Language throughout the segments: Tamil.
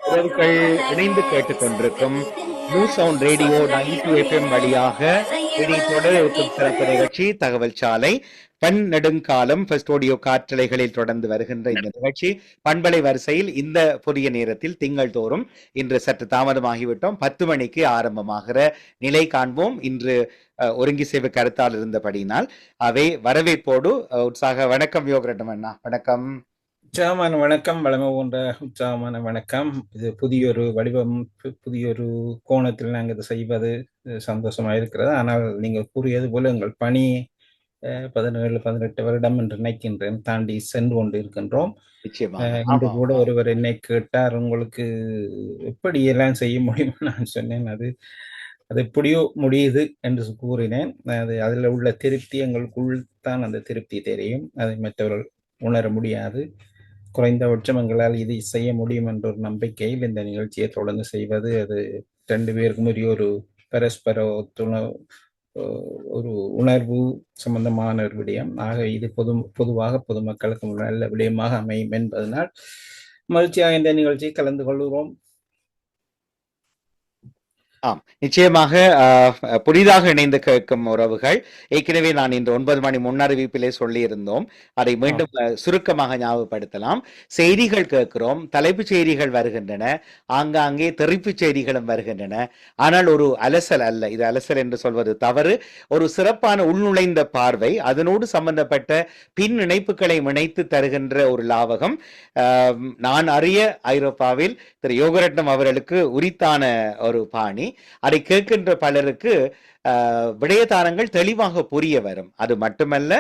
உறவுகள் இணைந்து கேட்டுக்கொண்டிருக்கும் நியூ சவுண்ட் ரேடியோ 92 FM வழியாக இனி தொடர இருக்கும் சிறப்பு நிகழ்ச்சி தகவல் சாலை பன்னெடுங்காலம் ஃபர்ஸ்ட் ஆடியோ காற்றலைகளில் தொடர்ந்து வருகின்ற இந்த நிகழ்ச்சி பண்பலை வரிசையில் இந்த புதிய நேரத்தில் திங்கள் தோறும் இன்று சற்று தாமதமாகிவிட்டோம் 10 மணிக்கு ஆரம்பமாகிற நிலை காண்போம். இன்று ஒருங்கிசைவு கருத்தால் இருந்தபடியினால் அவை வரவேற்போடு உற்சாக வணக்கம் யோகரட்னம் அண்ணா. வணக்கம். உற்சாகமான வணக்கம். வளமை போன்ற உற்சாகமான வணக்கம். இது புதியொரு வடிவம், புதியொரு கோணத்தில் நாங்கள் இதை செய்வது சந்தோஷமா இருக்கிறது. ஆனால் நீங்கள் கூறியது போல எங்கள் பணி 17-18 வருடம் என்று நினைக்கின்றேன் தாண்டி சென்று கொண்டு இருக்கின்றோம். இன்று கூட ஒருவர் என்னை கேட்டார், உங்களுக்கு எப்படி எல்லாம் செய்ய முடியும்? நான் சொன்னேன், அது எப்படியோ முடியுது என்று கூறினேன். அதில் உள்ள திருப்தி எங்களுக்குள் தான் அந்த திருப்தி தெரியும், அதை மற்றவர்கள் உணர முடியாது. குறைந்தபட்சம் எங்களால் இது செய்ய முடியும் என்ற ஒரு நம்பிக்கையில் இந்த நிகழ்ச்சியை தொடர்ந்து செய்வது, அது 2 பேருக்கும் ஒரு பரஸ்பர ஒரு உணர்வு சம்பந்தமான ஒரு விடயம். ஆக இது பொதுவாக பொதுமக்களுக்கு நல்ல விடயமாக அமையும் என்பதனால் மகிழ்ச்சியாக இந்த நிகழ்ச்சியை கலந்து கொள்கிறோம். ஆம், நிச்சயமாக புதிதாக இணைந்து கேட்கும் உறவுகள், ஏற்கனவே நான் இந்த 9 மணி முன்னறிவிப்பிலே சொல்லியிருந்தோம், அதை மீண்டும் சுருக்கமாக ஞாபகப்படுத்தலாம். செய்திகள் கேட்கிறோம், தலைப்புச் செய்திகள் வருகின்றன, ஆங்காங்கே தெரிப்புச் செய்திகளும் வருகின்றன. ஆனால் ஒரு அலசல் அல்ல, இது அலசல் என்று சொல்வது தவறு. ஒரு சிறப்பான உள்நுழைந்த பார்வை, அதனோடு சம்பந்தப்பட்ட பின் இணைப்புகளை இணைத்து தருகின்ற ஒரு லாவகம். நான் அறிய ஐரோப்பாவில் திரு யோகரட்னம் அவர்களுக்கு உரித்தான ஒரு பாணி. அதை கேட்கின்ற பலருக்கு விடயதாரங்கள் தெளிவாக புரிய வரும். அது மட்டுமல்ல,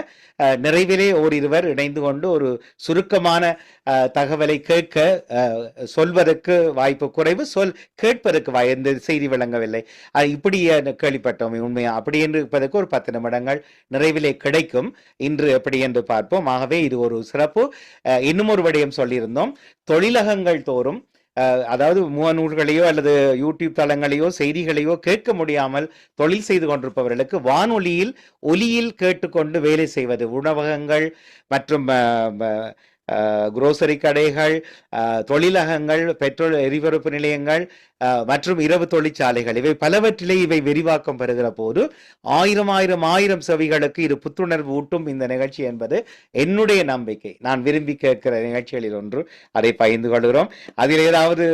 நிறைவிலே ஓரிருவர் இணைந்து கொண்டு ஒரு சுருக்கமான தகவலை கேட்க சொல்வதற்கு வாய்ப்பு குறைவு, கேட்பதற்கு எந்த செய்தி விளங்கவில்லை, இப்படி கேள்விப்பட்டோம், உண்மையா அப்படி என்று இருப்பதற்கு ஒரு 10 நிமிடங்கள் நிறைவிலே கிடைக்கும். இன்று எப்படி என்று பார்ப்போம். ஆகவே இது ஒரு சிறப்பு. இன்னும் ஒரு விடயம் சொல்லியிருந்தோம், தொழிலகங்கள் தோறும், அதாவது முகநூல்களையோ அல்லது யூடியூப் தளங்களையோ செய்திகளையோ கேட்க முடியாமல் தொழில் செய்து கொண்டிருப்பவர்களுக்கு வானொலியில் ஒலியில் கேட்டுக்கொண்டு வேலை செய்வது, உணவகங்கள் மற்றும் குரோசரி கடைகள், தொழிலகங்கள், பெட்ரோல் எரிபொருப்பு நிலையங்கள் மற்றும் இரவு தொழிற்சாலைகள், இவை பலவற்றிலே இவை விரிவாக்கம் பெறுகிற போது ஆயிரம் செவிகளுக்கு இது புத்துணர்வு ஊட்டும் இந்த நிகழ்ச்சி என்பது என்னுடைய நம்பிக்கை. நான் விரும்பி கேட்கிற நிகழ்ச்சிகளில் ஒன்று, அதை பகிர்ந்து கொள்கிறோம். அதில் ஏதாவது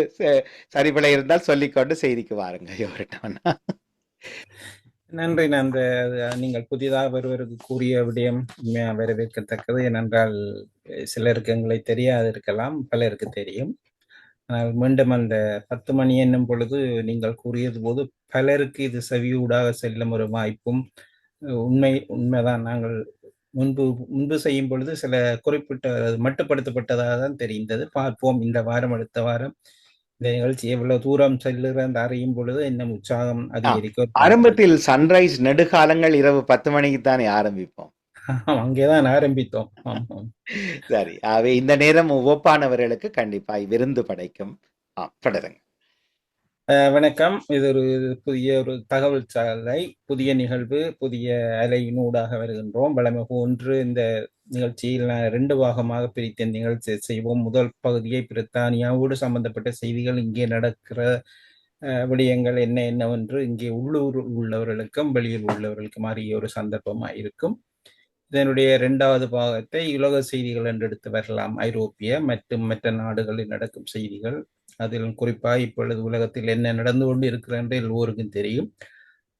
சரிபலை இருந்தால் சொல்லிக்கொண்டு செய்திக்கு வாருங்க. நன்றி. நீங்கள் புதிதாக வருவருக்கு கூறிய விடயம் வரவேற்கத்தக்கது. ஏனென்றால் சிலருக்கு எங்களை தெரியாது இருக்கலாம், பலருக்கு தெரியும். ஆனால் மீண்டும் அந்த 10 மணி என்னும் பொழுது நீங்கள் கூறியது போது பலருக்கு இது செவியூடாக செல்லும் ஒரு வாய்ப்பும் உண்மைதான். நாங்கள் முன்பு செய்யும் பொழுது சில குறிப்பிட்ட மட்டுப்படுத்தப்பட்டதாக தான் தெரிந்தது. பார்ப்போம் இந்த வாரம் அடுத்த வாரம் இந்த நிகழ்ச்சி எவ்வளவு தூரம் செல்லுகிற அறியும் பொழுது இன்னும் உற்சாகம் அதிகரிக்கும். ஆரம்பத்தில் சன்ரைஸ் நெடுகாலங்கள் இரவு 10 மணிக்கு தானே ஆரம்பிப்போம். அங்கேதான் ஆரம்பித்தோம். சரி, அவை இந்த நேரம் ஒப்பானவர்களுக்கு கண்டிப்பாய் விருந்து படைக்கும். தொடருங்க. வணக்கம். இது ஒரு புதிய ஒரு தகவல் சாலை, புதிய நிகழ்வு, புதிய அலையினூடாக வருகின்றோம். வளமை போன்று இந்த நிகழ்ச்சியில் 2 பாகமாக பிரித்த நிகழ்ச்சி செய்வோம். முதல் பகுதியை பிரித்தானியாவோடு சம்பந்தப்பட்ட செய்திகள், இங்கே நடக்கிற விடயங்கள் என்னவென்று இங்கே உள்ளூர் உள்ளவர்களுக்கும் வெளியில் உள்ளவர்களுக்கும் அறிய ஒரு சந்தர்ப்பமாக இருக்கும். இதனுடைய 2வது பாகத்தை உலக செய்திகள் என்று எடுத்து வரலாம். ஐரோப்பிய மற்றும் மற்ற நாடுகளில் நடக்கும் செய்திகள், அதில் குறிப்பாக இப்பொழுது உலகத்தில் என்ன நடந்து கொண்டு இருக்கிறது என்று எல்லோருக்கும் தெரியும்.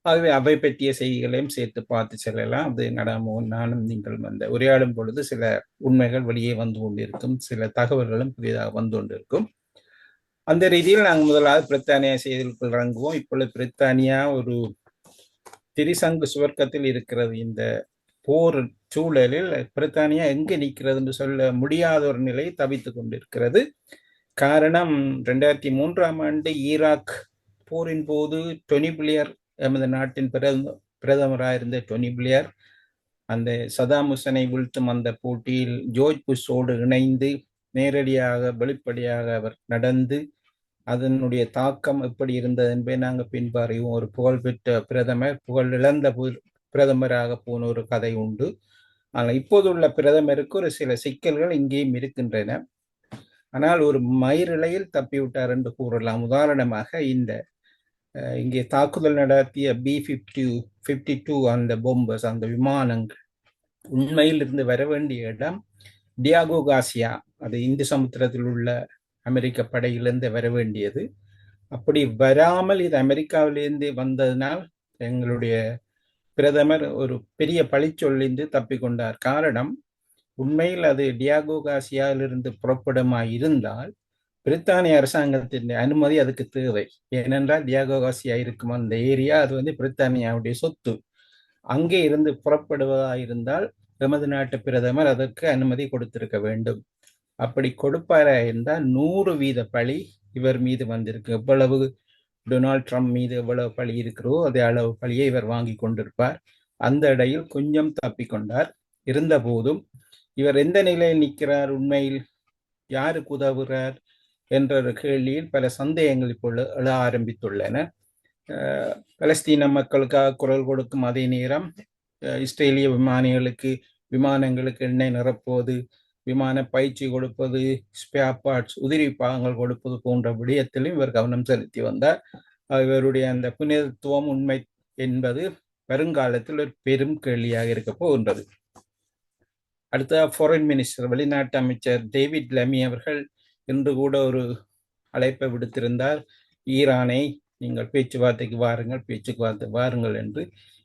ஆகவே அவை பற்றிய செய்திகளையும் சேர்த்து பார்த்து செல்லலாம். அது நானும் நீங்கள் உரையாடும் பொழுது சில உண்மைகள் வெளியே வந்து கொண்டிருக்கும், சில தகவல்களும் புதிதாக வந்து கொண்டிருக்கும். அந்த ரீதியில் நாங்கள் முதலாவது பிரித்தானியா செய்திகளுக்குள் இறங்குவோம். இப்பொழுது பிரித்தானியா ஒரு திரிசங்கு சுவர்க்கத்தில் இருக்கிறது. இந்த போர் சூழலில் பிரித்தானியா எங்கே நிற்கிறது என்று சொல்ல முடியாத ஒரு நிலை தவித்துக் கொண்டிருக்கிறது. காரணம், 2003ஆம் ஆண்டு ஈராக் போரின் போது டொனி பிளேயர், எமது நாட்டின் பிரதமராக இருந்த டொனி பிளேயர், அந்த சதாம் ஹுசனை வீழ்த்தும் அந்த போட்டியில் ஜோர்ஜ் புஷோடு இணைந்து நேரடியாக வெளிப்படையாக அவர் நடந்து அதனுடைய தாக்கம் எப்படி இருந்தது என்பதை நாங்கள் பின்பறிவோம். ஒரு புகழ்பெற்ற பிரதமர் புகழ் இழந்த பிரதமராக போன ஒரு கதை உண்டு. ஆனால் இப்போதுள்ள பிரதமருக்கு ஒரு சில சிக்கல்கள் இங்கேயும் இருக்கின்றன. ஆனால் ஒரு மயிரிழையில் தப்பிவிட்டார் என்று கூறலாம். உதாரணமாக இங்கே தாக்குதல் நடத்திய B-52 அந்த பொம்பஸ், அந்த விமானங்கள் உண்மையில் இருந்து வர வேண்டிய இடம் டியாகோ காசியா, அது இந்து சமுத்திரத்தில் உள்ள அமெரிக்க படையிலிருந்து வர வேண்டியது. அப்படி வராமல் இது அமெரிக்காவிலிருந்து வந்ததினால் எங்களுடைய பிரதமர் ஒரு பெரிய பழிச்சொல்லிந்து தப்பிக்கொண்டார். காரணம், உண்மையில் அது டியாகோ காசியாவிலிருந்து புறப்படமாய் இருந்தால் பிரித்தானிய அரசாங்கத்தின் அனுமதி அதுக்கு தேவை. ஏனென்றால் டியாகோ காசியா இருக்கும் அந்த ஏரியா அது பிரித்தானியாவுடைய சொத்து. அங்கே இருந்து புறப்படுவதாயிருந்தால் எமது நாட்டு பிரதமர் அதற்கு அனுமதி கொடுத்திருக்க வேண்டும். அப்படி கொடுப்பாரா என்றால் 100% பழி இவர் மீது வந்திருக்கு. எவ்வளவு டொனால்ட் ட்ரம்ப் மீது எவ்வளவு பழி இருக்கிறோ அதே அளவு பழியை இவர் வாங்கி கொண்டிருப்பார். அந்த இடையில் கொஞ்சம் தப்பிக்கொண்டார். இருந்த போதும் இவர் எந்த நிலையில் நிற்கிறார், உண்மையில் யாருக்கு உதவுகிறார் என்ற ஒரு கேள்வியில் பல சந்தேகங்கள் இப்பொழுது எழ ஆரம்பித்துள்ளன. பலஸ்தீன மக்களுக்காக குரல் கொடுக்கும் அதே நேரம் இஸ்ரேலிய விமானங்களுக்கு எண்ணெய் நிரப்புவது, விமான பயிற்சி கொடுப்பது, ஸ்பேர் பார்ட்ஸ் உதிரி பாகங்கள் கொடுப்பது போன்ற விடயத்திலும் இவர் கவனம் செலுத்தி வந்தார். இவருடைய அந்த புனிதத்துவம் உண்மை என்பது வருங்காலத்தில் ஒரு பெரும் கேள்வியாக இருக்க போகின்றது. அடுத்த ஃபாரின் மினிஸ்டர், வெளிநாட்டு அமைச்சர் டேவிட் லெமி அவர்கள் இன்று கூட ஒரு அழைப்பை விடுத்திருந்தார். ஈரானை நீங்கள் பேச்சுவார்த்தைக்கு வாருங்கள் என்று.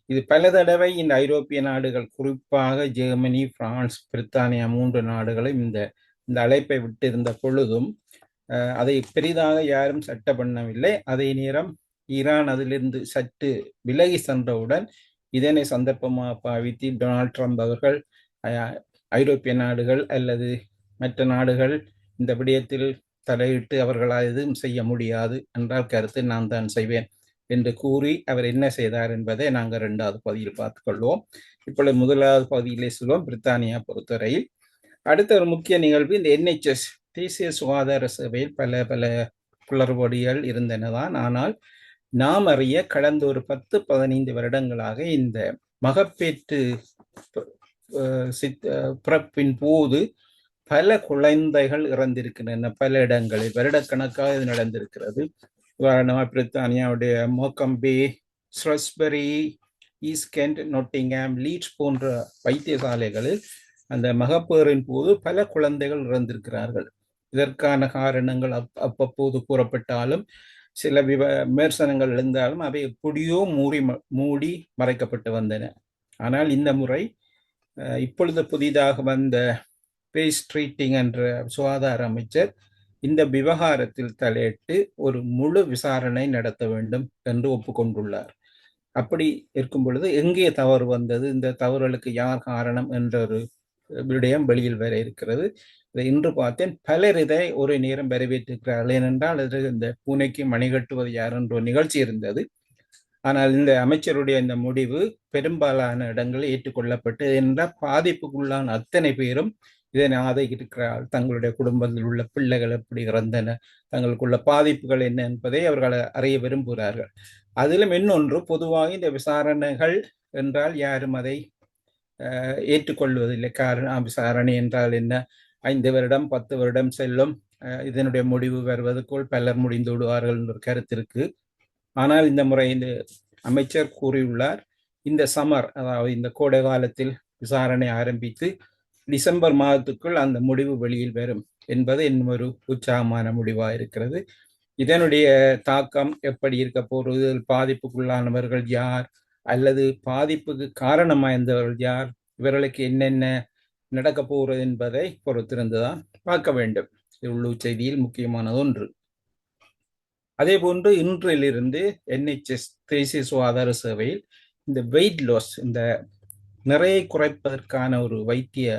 இது பல தடவை இந்த ஐரோப்பிய நாடுகள், குறிப்பாக ஜெர்மனி, பிரான்ஸ், பிரித்தானியா 3 நாடுகளும் இந்த அழைப்பை விட்டிருந்த பொழுதும் அதை பெரிதாக யாரும் சட்ட பண்ணவில்லை. அதே நேரம் ஈரான் அதிலிருந்து சற்று விலகி சென்றவுடன் இதனை சந்தர்ப்பமாக பாவித்து டொனால்ட் ட்ரம்ப் அவர்கள் ஐரோப்பிய நாடுகள் அல்லது மற்ற நாடுகள் இந்த விடயத்தில் தலையிட்டு அவர்களால் எதுவும் செய்ய முடியாது என்றால் கருத்து நான் தான் செய்வேன் என்று கூறி அவர் என்ன செய்தார் என்பதை நாங்கள் 2வது பகுதியில் பார்த்துக்கொள்வோம். இப்பொழுது 1வது பகுதியிலே சொல்வோம் பிரித்தானியா பொறுத்தவரையில். அடுத்த ஒரு முக்கிய நிகழ்வு இந்த NHS, தேசிய சுகாதார சேவையில் பல குளறுபடிகள் இருந்தனதான். ஆனால் நாம் அறிய கடந்த ஒரு 10-15 வருடங்களாக இந்த மகப்பேற்று பிறப்பின் போது பல குழந்தைகள் இறந்திருக்கின்றன. பல இடங்களில் வருடக்கணக்காக இது நடந்திருக்கிறது. உதாரணமாக பிரித்தானியாவுடைய மோக்கம் பே, ஸ்ரஸ்பரி, ஈஸ்ட் கென்ட், நொட்டிங்ஹாம், லீட்ஸ் போன்ற வைத்தியசாலைகளில் அந்த மகப்பேறின் போது பல குழந்தைகள் இறந்திருக்கிறார்கள். இதற்கான காரணங்கள் அவ்வப்போது கூறப்பட்டாலும் சில விமர்சனங்கள் எழுந்தாலும் அவை எப்படியோ மூடி மறைக்கப்பட்டு வந்தன. ஆனால் இந்த முறை இப்பொழுது புதிதாக வந்த பேஸ் ட்ரீட்டிங் என்ற சுகாதார அமைச்சர் இந்த விவகாரத்தில் தலையிட்டு ஒரு முழு விசாரணை நடத்த வேண்டும் என்று ஒப்புக்கொண்டுள்ளார். அப்படி இருக்கும் பொழுது எங்கே தவறு வந்தது, இந்த தவறுகளுக்கு யார் காரணம் என்ற ஒரு விடயம் வெளியில் வர இருக்கிறது. இதை இன்று பார்த்தேன். பலர் இதை ஒரு நேரம் வரவேற்றிருக்கிறார்கள். ஏனென்றால் இந்த பூனைக்கு மணி கட்டுவது யார் என்ற ஒரு நிகழ்ச்சி இருந்தது. ஆனால் இந்த அமைச்சருடைய இந்த முடிவு பெரும்பாலான இடங்களில் ஏற்றுக்கொள்ளப்பட்டு, என்றால் பாதிப்புக்குள்ளான அத்தனை பேரும் இதனை ஆதரிக்கிறார்கள். தங்களுடைய குடும்பத்தில் உள்ள பிள்ளைகள் எப்படி இறந்தன, தங்களுக்குள்ள பாதிப்புகள் என்ன என்பதை அவர்கள் அறிய விரும்புகிறார்கள். அதிலும் இன்னொன்று, பொதுவாக இந்த விசாரணைகள் என்றால் யாரும் அதை ஏற்றுக்கொள்வதில்லை. காரணம், விசாரணை என்றால் என்ன, 5 வருடம் 10 வருடம் செல்லும், இதனுடைய முடிவு வருவதற்குள் பலர் முடிந்து விடுவார்கள் என்ற கருத்து இருக்கு. ஆனால் இந்த முறை இந்த அமைச்சர் கூறியுள்ளார், இந்த சம்மர், அதாவது இந்த கோடை காலத்தில் விசாரணை ஆரம்பித்து டிசம்பர் மாதத்துக்குள் அந்த முடிவு வெளியில் வரும் என்பது இன்னும் ஒரு உற்சாகமான முடிவாக இருக்கிறது. இதனுடைய தாக்கம் எப்படி இருக்க போறது, பாதிப்புக்குள்ளானவர்கள் யார் அல்லது பாதிப்புக்கு காரணமாயிருந்தவர்கள் யார், இவர்களுக்கு என்னென்ன நடக்க போகிறது என்பதை பொறுத்திருந்துதான் பார்க்க வேண்டும். உள்ளூர் செய்தியில் முக்கியமானது ஒன்று. அதே போன்று இன்றிலிருந்து NHS, தேசிய சுகாதார சேவையில் இந்த வெயிட் லாஸ், இந்த நிறையை குறைப்பதற்கான ஒரு வைத்திய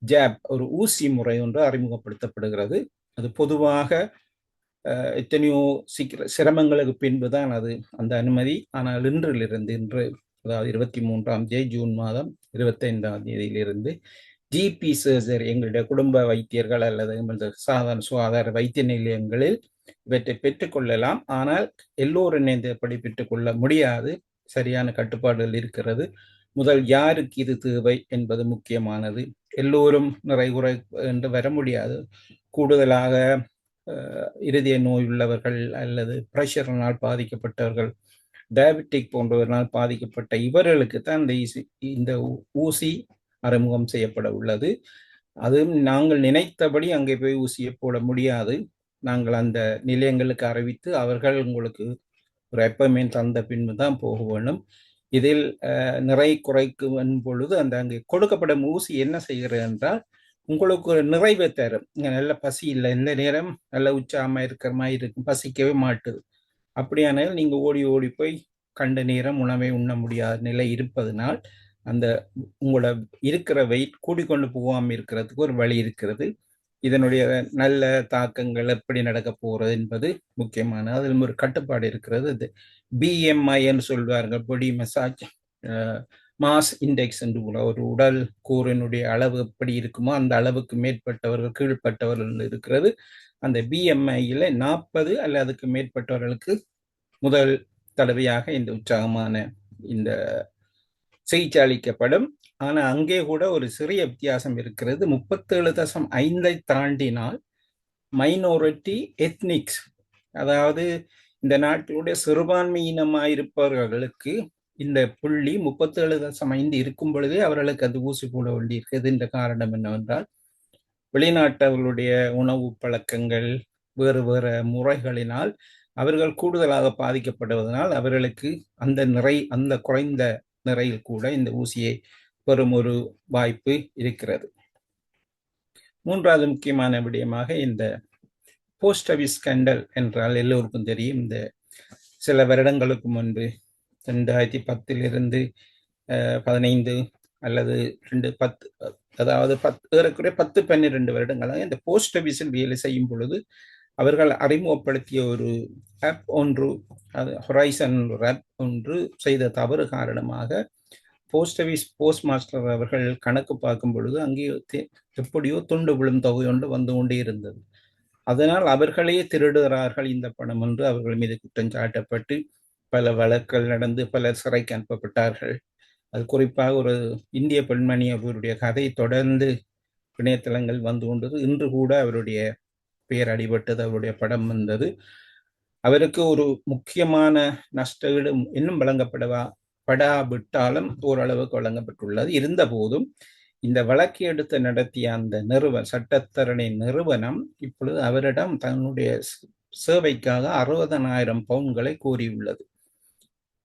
ஜாப், ஒரு ஊசி முறை ஒன்று அறிமுகப்படுத்தப்படுகிறது. அது பொதுவாக எத்தனையோ சிரமங்களுக்கு பின்புதான் அது அந்த அனுமதி. ஆனால் இன்று அதாவது 23ஆம் தேதி ஜூன் மாதம் 25ஆம் தேதியிலிருந்து GP சர்ஜரி, எங்களுடைய குடும்ப வைத்தியர்கள் அல்லது சாதாரண சுகாதார வைத்திய நிலையங்களில் இவற்றை பெற்றுக்கொள்ளலாம். ஆனால் எல்லோரும் இணைந்தபடி பெற்றுக்கொள்ள முடியாது, சரியான கட்டுப்பாடுகள் இருக்கிறது. முதல் யாருக்கு இது தேவை என்பது முக்கியமானது. எல்லோரும் நிறைகுறை என்று வர முடியாது. கூடுதலாக இருதய நோய் உள்ளவர்கள் அல்லது பிரஷரினால் பாதிக்கப்பட்டவர்கள், டயபெட்டிக் போன்றவர்களால் பாதிக்கப்பட்ட இவர்களுக்கு தான் இந்த ஊசி அறிமுகம் செய்யப்பட உள்ளது. அதுவும் நாங்கள் நினைத்தபடி அங்கே போய் ஊசியை போட முடியாது. நாங்கள் அந்த நிலையங்களுக்கு அறிவித்து அவர்கள் உங்களுக்கு ஒரு அப்பாயின்மெண்ட் தந்த பின்பு தான் போக வேண்டும். இதில் நிறை குறைக்கும் பொழுது அந்த அங்கே கொடுக்கப்படும் ஊசி என்ன செய்கிறது என்றால் உங்களுக்கு ஒரு நிறைவை தரும். நல்ல பசி இல்லை, இந்த நேரம் நல்ல உற்சாகமாக இருக்கிற மாதிரி இருக்கும், பசிக்கவே மாட்டுது. அப்படியானால் நீங்க ஓடி ஓடி போய் கண்ட நேரம் உணவை உண்ண முடியாத நிலை இருப்பதனால் அந்த உங்களோட இருக்கிற வெயிட் கூடிக்கொண்டு போகாமல் இருக்கிறதுக்கு ஒரு வழி இருக்கிறது. இதனுடைய நல்ல தாக்கங்கள் எப்படி நடக்க போறது என்பது முக்கியமான அதில் ஒரு கட்டுப்பாடு இருக்கிறது. அது பிஎம்ஐன்னு சொல்வார்கள், பாடி மசாஜ் மாஸ் இண்டெக்ஸ் என்று கூட ஒரு உடல் கூறினுடைய அளவு எப்படி இருக்குமோ அந்த அளவுக்கு மேற்பட்டவர்கள் கீழ்பட்டவர்கள் இருக்கிறது. அந்த பிஎம்ஐயில் 40 அல்ல அதுக்கு மேற்பட்டவர்களுக்கு முதல் தடவையாக இந்த உற்சாகமான இந்த சிகிச்சை அளிக்கப்படும். ஆனா அங்கே கூட ஒரு சிறிய வித்தியாசம் இருக்கிறது. 37.5 தாண்டினால் மைனாரிட்டி எத்னிக்ஸ், அதாவது இந்த நாட்டினுடைய சிறுபான்மையினமாயிருப்பவர்களுக்கு இந்த புள்ளி 37.5 இருக்கும் பொழுதே அவர்களுக்கு அது ஊசி போட வேண்டியிருக்கிறது. இந்த காரணம் என்னவென்றால் வெளிநாட்டவர்களுடைய உணவு பழக்கங்கள் வேறு வேறு முறைகளினால் அவர்கள் கூடுதலாக பாதிக்கப்படுவதனால் அவர்களுக்கு அந்த குறைந்த நிறையில் கூட இந்த ஊசியை பெறும் ஒரு வாய்ப்பு இருக்கிறது. மூன்றாவது முக்கியமான விடயமாக இந்த போஸ்ட் ஆஃபீஸ் ஸ்கேண்டல் என்றால் எல்லோருக்கும் தெரியும். இந்த சில வருடங்களுக்கு முன்பு 2010 15 அல்லது 2010, அதாவது 10-12 வருடங்களாக இந்த போஸ்ட் ஆஃபீஸில் வேலை செய்யும் பொழுது அவர்கள் அறிமுகப்படுத்திய ஒரு ஆப் ஒன்று, அது ஹொரைசன் ஆப் ஒன்று செய்த தவறு காரணமாக போஸ்ட் ஆஃபீஸ் போஸ்ட் மாஸ்டர் அவர்கள் கணக்கு பார்க்கும் பொழுது அங்கே எப்படியோ துண்டு விழும் தொகை ஒன்று வந்து கொண்டே இருந்தது. அதனால் அவர்களே திருடுகிறார்கள் இந்த பணம் என்று அவர்கள் மீது குற்றம் சாட்டப்பட்டு பல வழக்குகள் நடந்து பலர் சிறைக்கு அனுப்பப்பட்டார்கள். அது குறிப்பாக ஒரு இந்திய பெண்மணி அவருடைய கதை தொடர்ந்து இணையதளங்கள் வந்து கொண்டது. இன்று கூட அவருடைய பெயர் அடிபட்டது, அவருடைய படம் வந்தது. அவருக்கு ஒரு முக்கியமான நஷ்டஈடு இன்னும் வழங்கப்படாவிட்டாலும் ஓரளவுக்கு வழங்கப்பட்டுள்ளது. இருந்த போதும் இந்த வழக்கு எடுத்து நடத்திய அந்த சட்டத்தரணி நிறுவனம் இப்பொழுது அவரிடம் தன்னுடைய சேவைக்காக 60,000 பவுன்களை கோரியுள்ளது.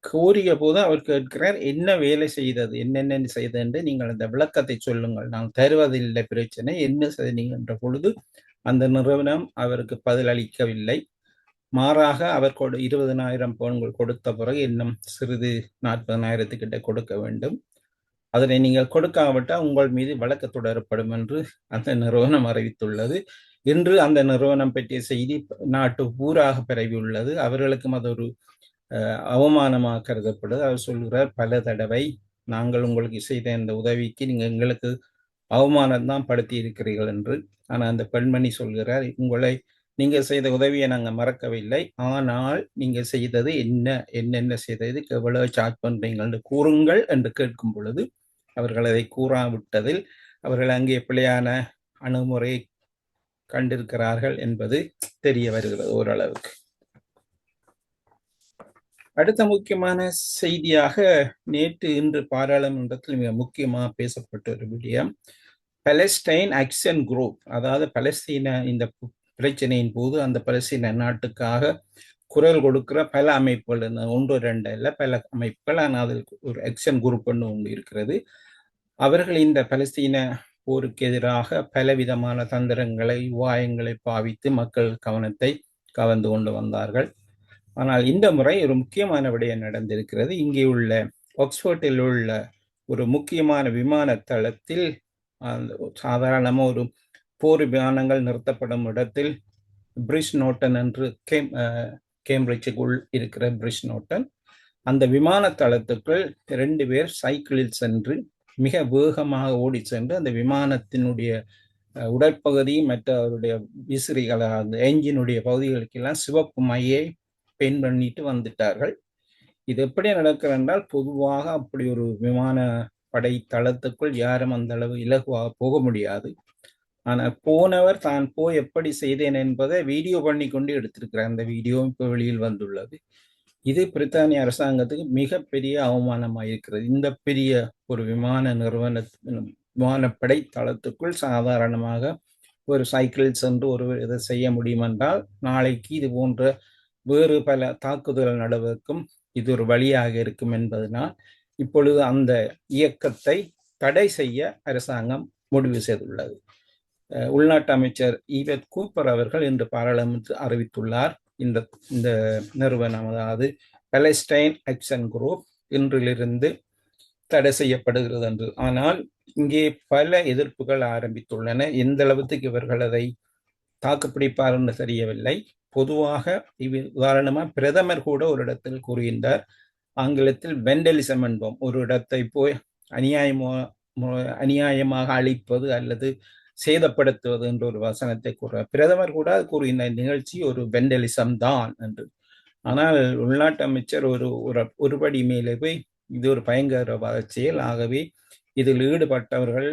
கோரிய போது அவர் கேட்கிறார், என்ன வேலை செய்தது, என்னென்ன செய்தது என்று நீங்கள் அந்த விளக்கத்தை சொல்லுங்கள், நான் தருவதில்லை பிரச்சனை, என்ன செய்தீங்க என்ற பொழுது அந்த நிறுவனம் அவருக்கு பதில் அளிக்கவில்லை. மாறாக அவர் 20,000 பவுன்கள் கொடுத்த பிறகு இன்னும் சிறிது 40,000 கிட்ட கொடுக்க வேண்டும், அதனை நீங்கள் கொடுக்காவிட்டால் உங்கள் மீது வழக்கு தொடரப்படும் என்று அந்த நிறுவனம் அறிவித்துள்ளது. இன்று அந்த நிறுவனம் பற்றிய செய்தி நாட்டு பூராக பரவியுள்ளது. அவர்களுக்கும் அது ஒரு அவமானமாக கருதப்படுது. அவர் சொல்கிறார், பல தடவை நாங்கள் உங்களுக்கு செய்த இந்த உதவிக்கு நீங்கள் எங்களுக்கு அவமானம்தான் படுத்தி இருக்கிறீர்கள் என்று. ஆனால் அந்த பெண்மணி சொல்கிறார், நீங்கள் செய்த உதவியை நாங்கள் மறக்கவில்லை, ஆனால் நீங்கள் செய்தது என்னென்ன செய்தது, எவ்வளவு சார்ஜ் பண்றீங்கள் என்று கூறுங்கள் என்று கேட்கும் பொழுது அவர்கள் அதை கூறாவிட்டதில் அவர்கள் அங்கே பிழையான அணுகுமுறையை கண்டிருக்கிறார்கள் என்பது தெரிய வருகிறது ஓரளவுக்கு. அடுத்த முக்கியமான செய்தியாக நேற்று இன்று பாராளுமன்றத்தில் மிக முக்கியமாக பேசப்பட்ட ஒரு விடயம் பலஸ்டைன் ஆக்ஷன் குரூப், அதாவது பலஸ்தீன இந்த பிரச்சனையின் போது அந்த பலஸ்தீன நாட்டுக்காக குரல் கொடுக்கிற பல அமைப்புகள், 1-2 அல்ல பல அமைப்புகள், ஆனால் அதில் ஒரு ஆக்ஷன் குரூப் ஒன்று இருக்கிறது. அவர்கள் இந்த பலஸ்தீன போருக்கு எதிராக பலவிதமான தந்திரங்களை உபாயங்களை பாவித்து மக்கள் கவனத்தை கவர்ந்து கொண்டு வந்தார்கள். ஆனால் இந்த முறை ஒரு முக்கியமான விடயம் நடந்திருக்கிறது. இங்கே உள்ள ஆக்ஸ்போர்ட்டில் உள்ள ஒரு முக்கியமான விமான தளத்தில் சாதாரணமாக ஒரு போர் விமானங்கள் நிறுத்தப்படும் இடத்தில் பிரிட்ஜ் நோட்டன் என்று கேம்பிரிட்ஜுக்குள் இருக்கிற பிரிட்ஜ் நோட்டன், அந்த விமான தளத்துக்குள் 2 பேர் சைக்கிளில் சென்று மிக வேகமாக ஓடி சென்று அந்த விமானத்தினுடைய உடற்பகுதி மற்ற அவருடைய விசிறிகள் அந்த என்ஜினுடைய பகுதிகளுக்கெல்லாம் சிவப்பு மையை பெயிண்ட் பண்ணிட்டு வந்துட்டார்கள். இது எப்படி நடக்கிறது என்றால், பொதுவாக அப்படி ஒரு விமான படை தளத்துக்குள் யாரும் அந்த அளவு இலகுவாக போக முடியாது. ஆனால் போனவர் தான் போய் எப்படி செய்தேன் என்பதை வீடியோ பண்ணி கொண்டு எடுத்திருக்கிறார். அந்த வீடியோ இப்போ வெளியில் வந்துள்ளது. இது பிரித்தானிய அரசாங்கத்துக்கு மிகப்பெரிய அவமானமாக இருக்கிறது. இந்த பெரிய ஒரு விமானப்படை தளத்துக்குள் சாதாரணமாக ஒரு சைக்கிள் சென்று ஒரு இதை செய்ய முடியும் என்றால், நாளைக்கு இது போன்ற வேறு பல தாக்குதல் நடவதற்கும் இது ஒரு வழியாக இருக்கும் என்பதனால் இப்பொழுது அந்த இயக்கத்தை தடை செய்ய அரசாங்கம் முடிவு செய்துள்ளது. உள்நாட்டு அமைச்சர் ஈவெட் கூப்பர் அவர்கள் இன்று பாராளுமன்றத்தில் அறிவித்துள்ளார், இந்த இந்த நிறுவனம், அதாவது பாலஸ்டைன் ஆக்ஷன் குரூப் இன்றிலிருந்து தடை செய்யப்படுகிறது என்று. ஆனால் இங்கே பல எதிர்ப்புகள் ஆரம்பித்துள்ளன. எந்த அளவுக்கு இவர்கள் அதை தாக்குப்பிடிப்பார் என்று தெரியவில்லை. பொதுவாக உதாரணமாக பிரதமர் கூட ஒரு இடத்தில் கூறுகின்றார், ஆங்கிலத்தில் வெண்டலிசம் என்போம், ஒரு இடத்தை போய் அநியாயமாக அழிப்பது அல்லது சேதப்படுத்துவது என்ற ஒரு வசனத்தை கூறுவார். பிரதமர் கூட கூறுகின்ற நிகழ்ச்சி ஒரு வெண்டலிசம் தான் என்று. ஆனால் உள்நாட்டு அமைச்சர் ஒரு படி மேலே போய் இது ஒரு பயங்கரவாத செயல், ஆகவே இதில் ஈடுபட்டவர்கள்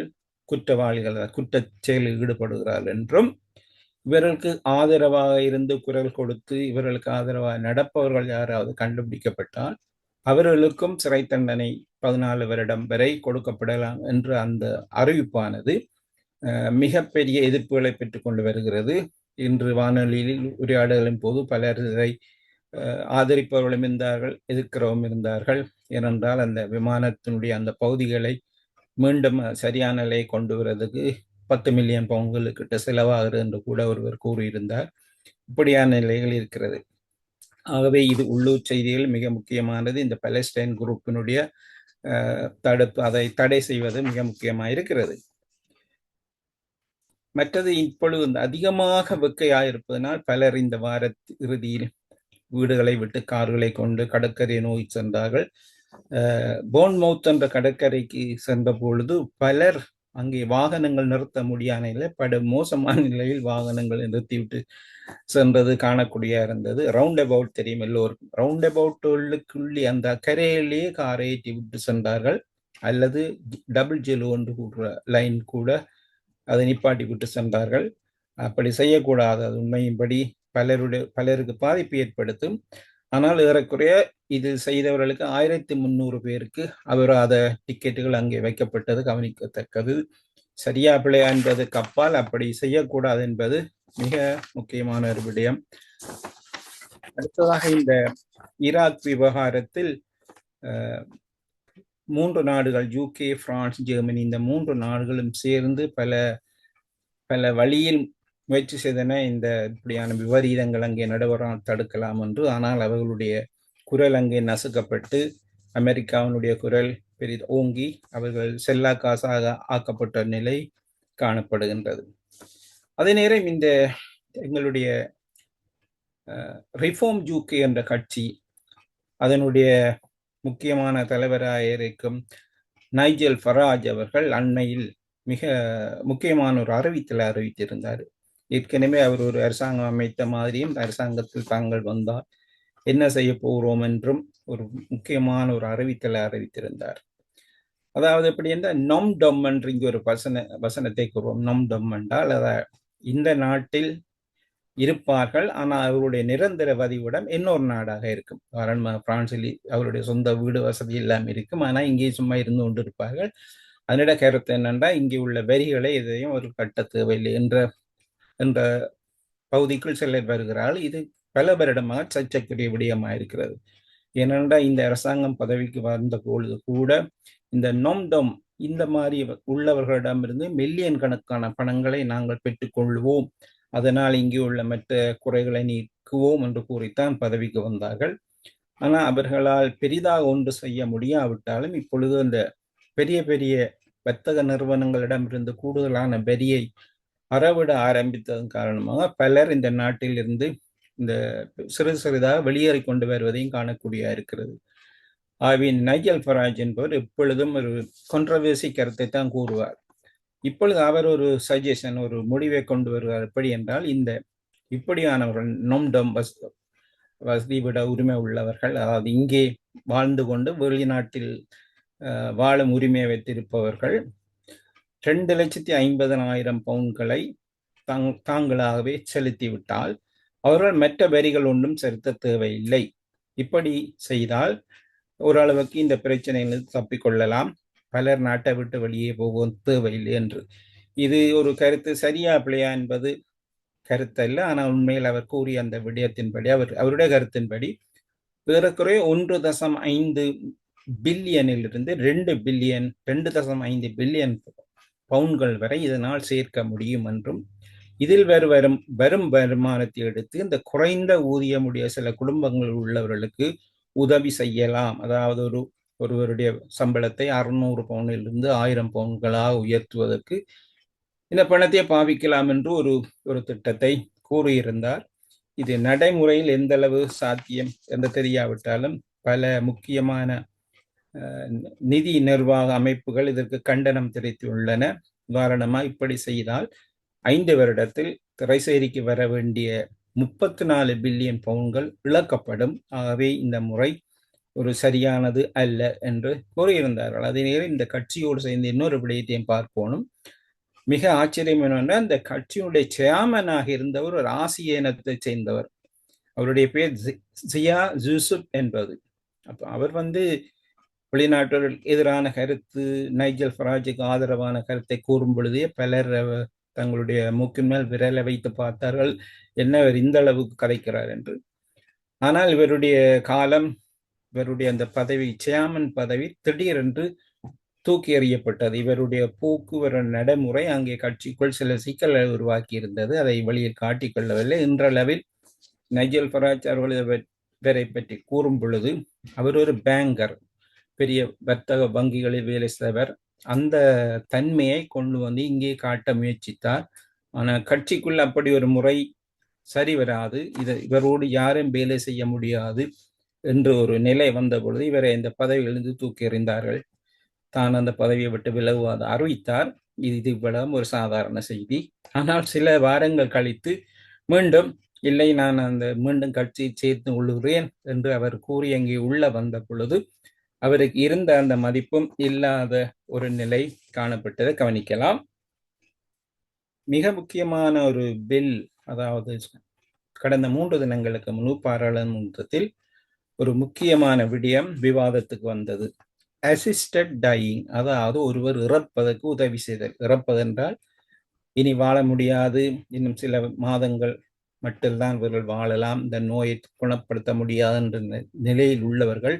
குற்றவாளிகள், குற்றச் செயலில் ஈடுபடுகிறார்கள் என்றும், இவர்களுக்கு ஆதரவாக இருந்து குரல் கொடுத்து இவர்களுக்கு ஆதரவாக நடப்பவர்கள் யாராவது கண்டுபிடிக்கப்பட்டால் அவர்களுக்கும் சிறை தண்டனை 14 வருடம் வரை கொடுக்கப்படலாம் என்று அந்த அறிவிப்பானது மிகப்பெரிய எதிர்ப்புகளை பெற்றுக்கொண்டு வருகிறது. இன்று வானொலியில் உரையாடலின் போது பலர் இதை ஆதரிப்பவர்களும் இருந்தார்கள், எதிர்க்கிறவரும் இருந்தார்கள். ஏனென்றால் அந்த விமானத்தினுடைய அந்த பகுதிகளை மீண்டும் சரியான நிலையை கொண்டு வருவதற்கு 10 மில்லியன் பவுன்களுக்கிட்ட செலவாகிறது என்று கூட ஒருவர் கூறியிருந்தார். இப்படியான நிலைகள் இருக்கிறது. ஆகவே இது உள்ளூர் செய்திகள் மிக முக்கியமானது. இந்த பாலஸ்டைன் குரூப்பினுடைய தடுப்பு, அதை தடை செய்வது மிக முக்கியமாக இருக்கிறது. மற்றது, இப்பொழுது அதிகமாக வெக்கையாயிருப்பதனால் பலர் இந்த வார இறுதியில் வீடுகளை விட்டு கார்களை கொண்டு கடற்கரையை நோக்கி சென்றார்கள். போன்மவுத் என்ற கடற்கரைக்கு சென்ற பொழுது பலர் அங்கே வாகனங்கள் நிறுத்த முடியாத நிலை, பட மோசமான நிலையில் வாகனங்களை நிறுத்திவிட்டு சென்றது காணக்கூடிய இருந்தது. ரவுண்ட் அபவுட் தெரியும் எல்லோருக்கும். ரவுண்ட் அபவுட்டுக்குள்ளே அந்த கரையிலேயே காரை ஏற்றி விட்டு சென்றார்கள், அல்லது டபுள் ஜெல் ஒன்று கூடுற லைன் கூட அதை நிப்பாட்டி விட்டு சென்றார்கள். அப்படி செய்யக்கூடாது. அது உண்மையின்படி பலருக்கு பாதிப்பு ஏற்படுத்தும். ஆனால் ஏறக்குறைய இது செய்தவர்களுக்கு 1300 பேருக்கு அபராத டிக்கெட்டுகள் அங்கே வைக்கப்பட்டது கவனிக்கத்தக்கது. சரியா பிழையா என்பதற்கு அப்பால் அப்படி செய்யக்கூடாது என்பது மிக முக்கியமான ஒரு விடயம். அடுத்ததாக, இந்த ஈராக் விவகாரத்தில் 3 நாடுகள், UK, பிரான்ஸ், ஜெர்மனி, இந்த 3 நாடுகளும் சேர்ந்து பல வழியில் முயற்சி செய்தன இந்த இப்படியான விபரீதங்கள் அங்கே நடைபெறாமல் தடுக்கலாம் என்று. ஆனால் அவர்களுடைய குரல் அங்கே நசுக்கப்பட்டு அமெரிக்காவினுடைய குரல் ஓங்கி அவர்கள் செல்லா காசாக ஆக்கப்பட்ட நிலை காணப்படுகின்றது. அதே நேரம் இந்த எங்களுடைய ரிஃபார்ம் UK என்ற கட்சி, அதனுடைய முக்கியமான தலைவராக இருக்கும் நைஜல் ஃபராஜ் அவர்கள் அண்மையில் மிக முக்கியமான ஒரு அறிவித்திருந்தார். ஏற்கனவே அவர் ஒரு அரசாங்கம் அமைத்த மாதிரியும் அரசாங்கத்தில் தாங்கள் வந்தால் என்ன செய்ய போகிறோம் என்றும் ஒரு முக்கியமான ஒரு அறிவித்திருந்தார். அதாவது எப்படி என்றால், நொம் டொம் என்று இங்கு ஒரு வசனத்தை கூறுவோம். நொம் டொம் என்றால் இந்த நாட்டில் இருப்பார்கள், ஆனால் அவருடைய நிரந்தர வதிவிடம் இன்னொரு நாடாக இருக்கும். காரணம், பிரான்சில் அவருடைய சொந்த வீடு வசதி எல்லாம் இருக்கும், ஆனால் இங்கே சும்மா இருந்து கொண்டு இருப்பார்கள். அதனிட கருத்து என்னென்றால், இங்கே உள்ள வரிகளை எதையும் ஒரு கட்ட தேவையில்லை என்ற பகுதிக்குள் சிலர் வருகிறார்கள். இது பல வருடமாக சர்ச்சைக்குரிய விடயமாக இருக்கிறது. ஏனென்றால் இந்த அரசாங்கம் பதவிக்கு வந்த பொழுது கூட இந்த நொம்டொம் இந்த மாதிரி உள்ளவர்களிடமிருந்து மில்லியன் கணக்கான பணங்களை நாங்கள் பெற்றுக்கொள்வோம், அதனால் இங்கே உள்ள மற்ற குறைகளை நீக்குவோம் என்று கூறித்தான் பதவிக்கு வந்தார்கள். ஆனால் அவர்களால் பெரிதாக ஒன்று செய்ய முடியாவிட்டாலும் இப்பொழுது அந்த பெரிய பெரிய வர்த்தக நிறுவனங்களிடமிருந்து கூடுதலான வரியை அறவிட ஆரம்பித்ததன் காரணமாக பலர் இந்த நாட்டில் இருந்து இந்த சிறிதாக வெளியேறி கொண்டு வருவதையும் காணக்கூடிய இருக்கிறது. நைஜல் ஃபராஜ் என்பவர் எப்பொழுதும் ஒரு கான்ட்ரோவர்சி கருத்தை தான் கூறுவார். இப்பொழுது அவர் ஒரு சஜஷன், ஒரு முடிவை கொண்டு வருவார். எப்படி என்றால், இந்த இப்படியானவர்கள் நொம்டம் வசதி விட உரிமை உள்ளவர்கள், அதாவது இங்கே வாழ்ந்து கொண்டு வெளிநாட்டில் வாழும் உரிமையை வைத்திருப்பவர்கள் 2,50,000 பவுண்ட்களை தாங்களாகவே செலுத்திவிட்டால் அவர்கள் மற்ற வரிகள் ஒன்றும் செலுத்த தேவையில்லை. இப்படி செய்தால் ஓரளவுக்கு இந்த பிரச்சனையில் தப்பிக்கொள்ளலாம். பலர் நாட்டை விட்டு வெளியே போக தேவையில்லை என்று. இது ஒரு கருத்து சரியா பிள்ளையா என்பது கருத்தல்ல. ஆனால் உண்மையில் அவர் கூறிய அந்த விடயத்தின்படி அவருடைய கருத்தின்படி ஏறக்குறைய 1.5 பில்லியனிலிருந்து 2.5 பில்லியன் பவுண்ட்கள் வரை இதனால் சேர்க்க முடியும் என்றும், இதில் வரும் வருமானத்தை எடுத்து இந்த குறைந்த ஊதியமுடைய சில குடும்பங்கள் உள்ளவர்களுக்கு உதவி செய்யலாம். அதாவது ஒருவருடைய சம்பளத்தை 600 பவுண்டிலிருந்து 1000 பவுண்ட்களாக உயர்த்துவதற்கு இந்த பணத்தை பாவிக்கலாம் என்று ஒரு திட்டத்தை கூறியிருந்தார். இது நடைமுறையில் எந்த அளவு சாத்தியம் என்று தெரியாவிட்டாலும் பல முக்கியமான நிதி நிர்வாக அமைப்புகள் இதற்கு கண்டனம் தெரிவித்துள்ளன. உதாரணமாக இப்படி செய்தால் 5 வருடத்தில் திரைசேரிக்கு வர வேண்டிய 34 பில்லியன் பவுண்ட்கள் இழக்கப்படும். ஆகவே இந்த முறை ஒரு சரியானது அல்ல என்று கூறியிருந்தார்கள். அதே நேரம் இந்த கட்சியோடு சேர்ந்து இன்னொரு விடயத்தையும் பார்ப்போனும். மிக ஆச்சரியம் என்னவென்றால் இந்த கட்சியுடைய சேர்மனாக இருந்தவர் ஒரு ஆசிய இனத்தை சேர்ந்தவர். அவருடைய பேர் ஜியா ஜூசுப் என்பது. அப்போ அவர் வெளிநாட்டவர்கள் எதிரான கருத்து, நைஜல் ஃபராஜுக்கு ஆதரவான கருத்தை கூறும் பொழுதே பலர் தங்களுடைய மூக்கின் மேல் விரலை வைத்து பார்த்தார்கள், என்ன இவர் இந்த அளவுக்கு கதைக்கிறார் என்று. ஆனால் இவருடைய அந்த பதவி, சேர்மன் பதவி திடீரென்று தூக்கி எறியப்பட்டது. இவருடைய போக்குவரத்து நடைமுறை அங்கே கட்சிக்குள் சில சிக்கலை உருவாக்கி இருந்தது. அதை வெளியில் காட்டிக்கொள்ளவில்லை. இன்றளவில் நைஜல் ஃபராஜ் அவர்களை பற்றி கூறும் பொழுது அவர் ஒரு பேங்கர், பெரிய வர்த்தக வங்கிகளில் வேலை செய்தவர். அந்த தன்மையை கொண்டு வந்து இங்கே காட்ட முயற்சித்தார். ஆனால் கட்சிக்குள் அப்படி ஒரு முறை சரி வராது, இவரோடு யாரும் வேலை செய்ய முடியாது என்று ஒரு நிலை வந்த பொழுது இவரை இந்த பதவியிலிருந்து தூக்கி எறிந்தார்கள். தான் அந்த பதவியை விட்டு விலகுவாது அறிவித்தார். இது இவ்வளவு ஒரு சாதாரண செய்தி. ஆனால் சில வாரங்கள் கழித்து மீண்டும் இல்லை, நான் மீண்டும் கட்சியை சேர்த்து கொள்ளுகிறேன் என்று அவர் கூறி அங்கே உள்ள வந்த பொழுது அவருக்கு இருந்த அந்த மதிப்பும் இல்லாத ஒரு நிலை காணப்பட்டதை கவனிக்கலாம். மிக முக்கியமான ஒரு பில், அதாவது கடந்த 3 தினங்களுக்கு முன்பு பாராளுமன்றத்தில் ஒரு முக்கியமான விடயம் விவாதத்துக்கு வந்தது. அசிஸ்டட் டையிங், அதாவது ஒருவர் இறப்பதற்கு உதவி செய்தல். இறப்பது என்றால் இனி வாழ முடியாது, இன்னும் சில மாதங்கள் மட்டும்தான் இவர்கள் வாழலாம், இந்த நோயை குணப்படுத்த முடியாது என்ற நிலையில் உள்ளவர்கள்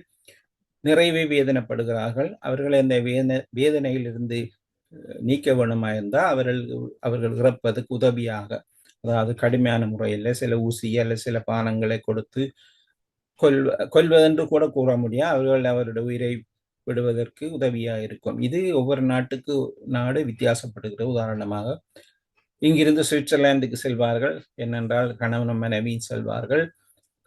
நிறைவே வேதனைப்படுகிறார்கள். அவர்களை அந்த வேதனையிலிருந்து நீக்க வேணுமாயிருந்தால் அவர்கள் இறப்பதற்கு உதவியாக, அதாவது கடுமையான முறையில் சில ஊசி அல்ல சில பானங்களை கொடுத்து கொல்வதென்று கூட கூற முடியாது, அவருடைய உயிரை விடுவதற்கு உதவியாக இருக்கும். இது ஒவ்வொரு நாடு வித்தியாசப்படுகிறது. உதாரணமாக இங்கிருந்து சுவிட்சர்லாந்துக்கு செல்வார்கள், என்னென்றால் கணவனும் மனைவியும் செல்வார்கள்.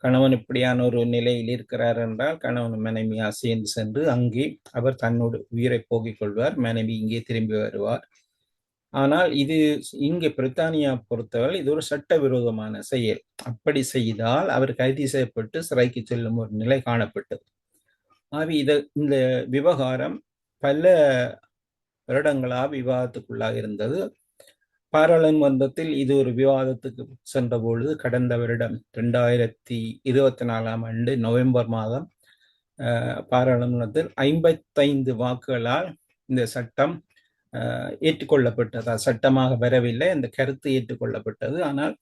கணவன் இப்படியான ஒரு நிலையில் இருக்கிறார் என்றால் கணவன் மனைவியா சேர்ந்து சென்று அங்கே அவர் தன்னோட உயிரை போக்கிக் கொள்வார், மனைவி இங்கே திரும்பி வருவார். ஆனால் இது இங்கே பிரித்தானியா பொறுத்தவரை இது ஒரு சட்டவிரோதமான செயல். அப்படி செய்தால் அவர் கைது செய்யப்பட்டு சிறைக்கு செல்லும் ஒரு நிலை காணப்பட்டது. இந்த விவகாரம் பல வருடங்களாக விவாதத்துக்குள்ளாக இருந்தது. பாராளுமன்றத்தில் இது ஒரு விவாதத்துக்கு சென்ற பொழுது கடந்த வருடம் 2024ஆம் ஆண்டு நவம்பர் மாதம் பாராளுமன்றத்தில் 55 வாக்குகளால் இந்த சட்டம் ஏற்றுக்கொள்ளப்பட்டது. சட்டமாக வரவில்லை, அந்த கருத்து ஏற்றுக்கொள்ளப்பட்டது. ஆனால்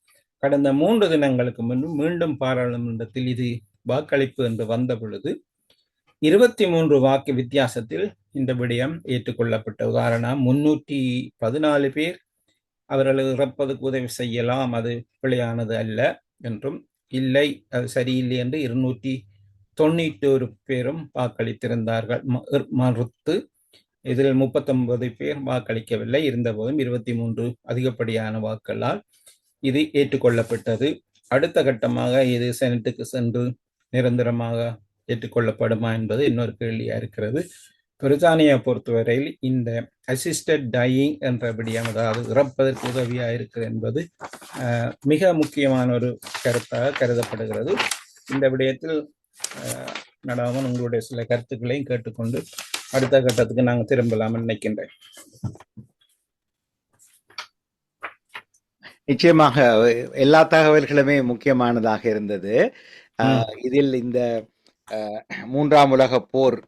கடந்த 3 தினங்களுக்கு முன்பு மீண்டும் பாராளுமன்றத்தில் இது வாக்களிப்பு என்று வந்த பொழுது 23 வாக்கு வித்தியாசத்தில் இந்த விடயம் ஏற்றுக்கொள்ளப்பட்ட. உதாரணம் 314 பேர் அவர்கள் இறப்பதற்கு உதவி செய்யலாம், அது பிழையானது அல்ல என்றும், இல்லை அது சரியில்லை என்று 291 பேரும் வாக்களித்திருந்தார்கள் மறுத்து. இதில் 39 பேர் வாக்களிக்கவில்லை. இருந்தபோதும் 23 அதிகப்படியான வாக்குகளால் இது ஏற்றுக்கொள்ளப்பட்டது. அடுத்த கட்டமாக இது செனட்டுக்கு சென்று நிரந்தரமாக ஏற்றுக்கொள்ளப்படுமா என்பது இன்னொரு கேள்வியா இருக்கிறது. பிரித்தானியா பொறுத்தவரையில் இந்த அசிஸ்டட் டையிங் என்ற விடயம், அதாவது இறப்பதற்கு உதவியா இருக்கிறது என்பது மிக முக்கியமான ஒரு கருத்தாக கருதப்படுகிறது. இந்த விடயத்தில் நடாமன் உங்களுடைய சில கருத்துக்களையும் கேட்டுக்கொண்டு அடுத்த கட்டத்துக்கு நாங்கள் திரும்பலாம் நினைக்கின்றேன். நிச்சயமாக எல்லா தகவல்களுமே முக்கியமானதாக இருந்தது. இதில் இந்த மூன்றாம் உலக போர்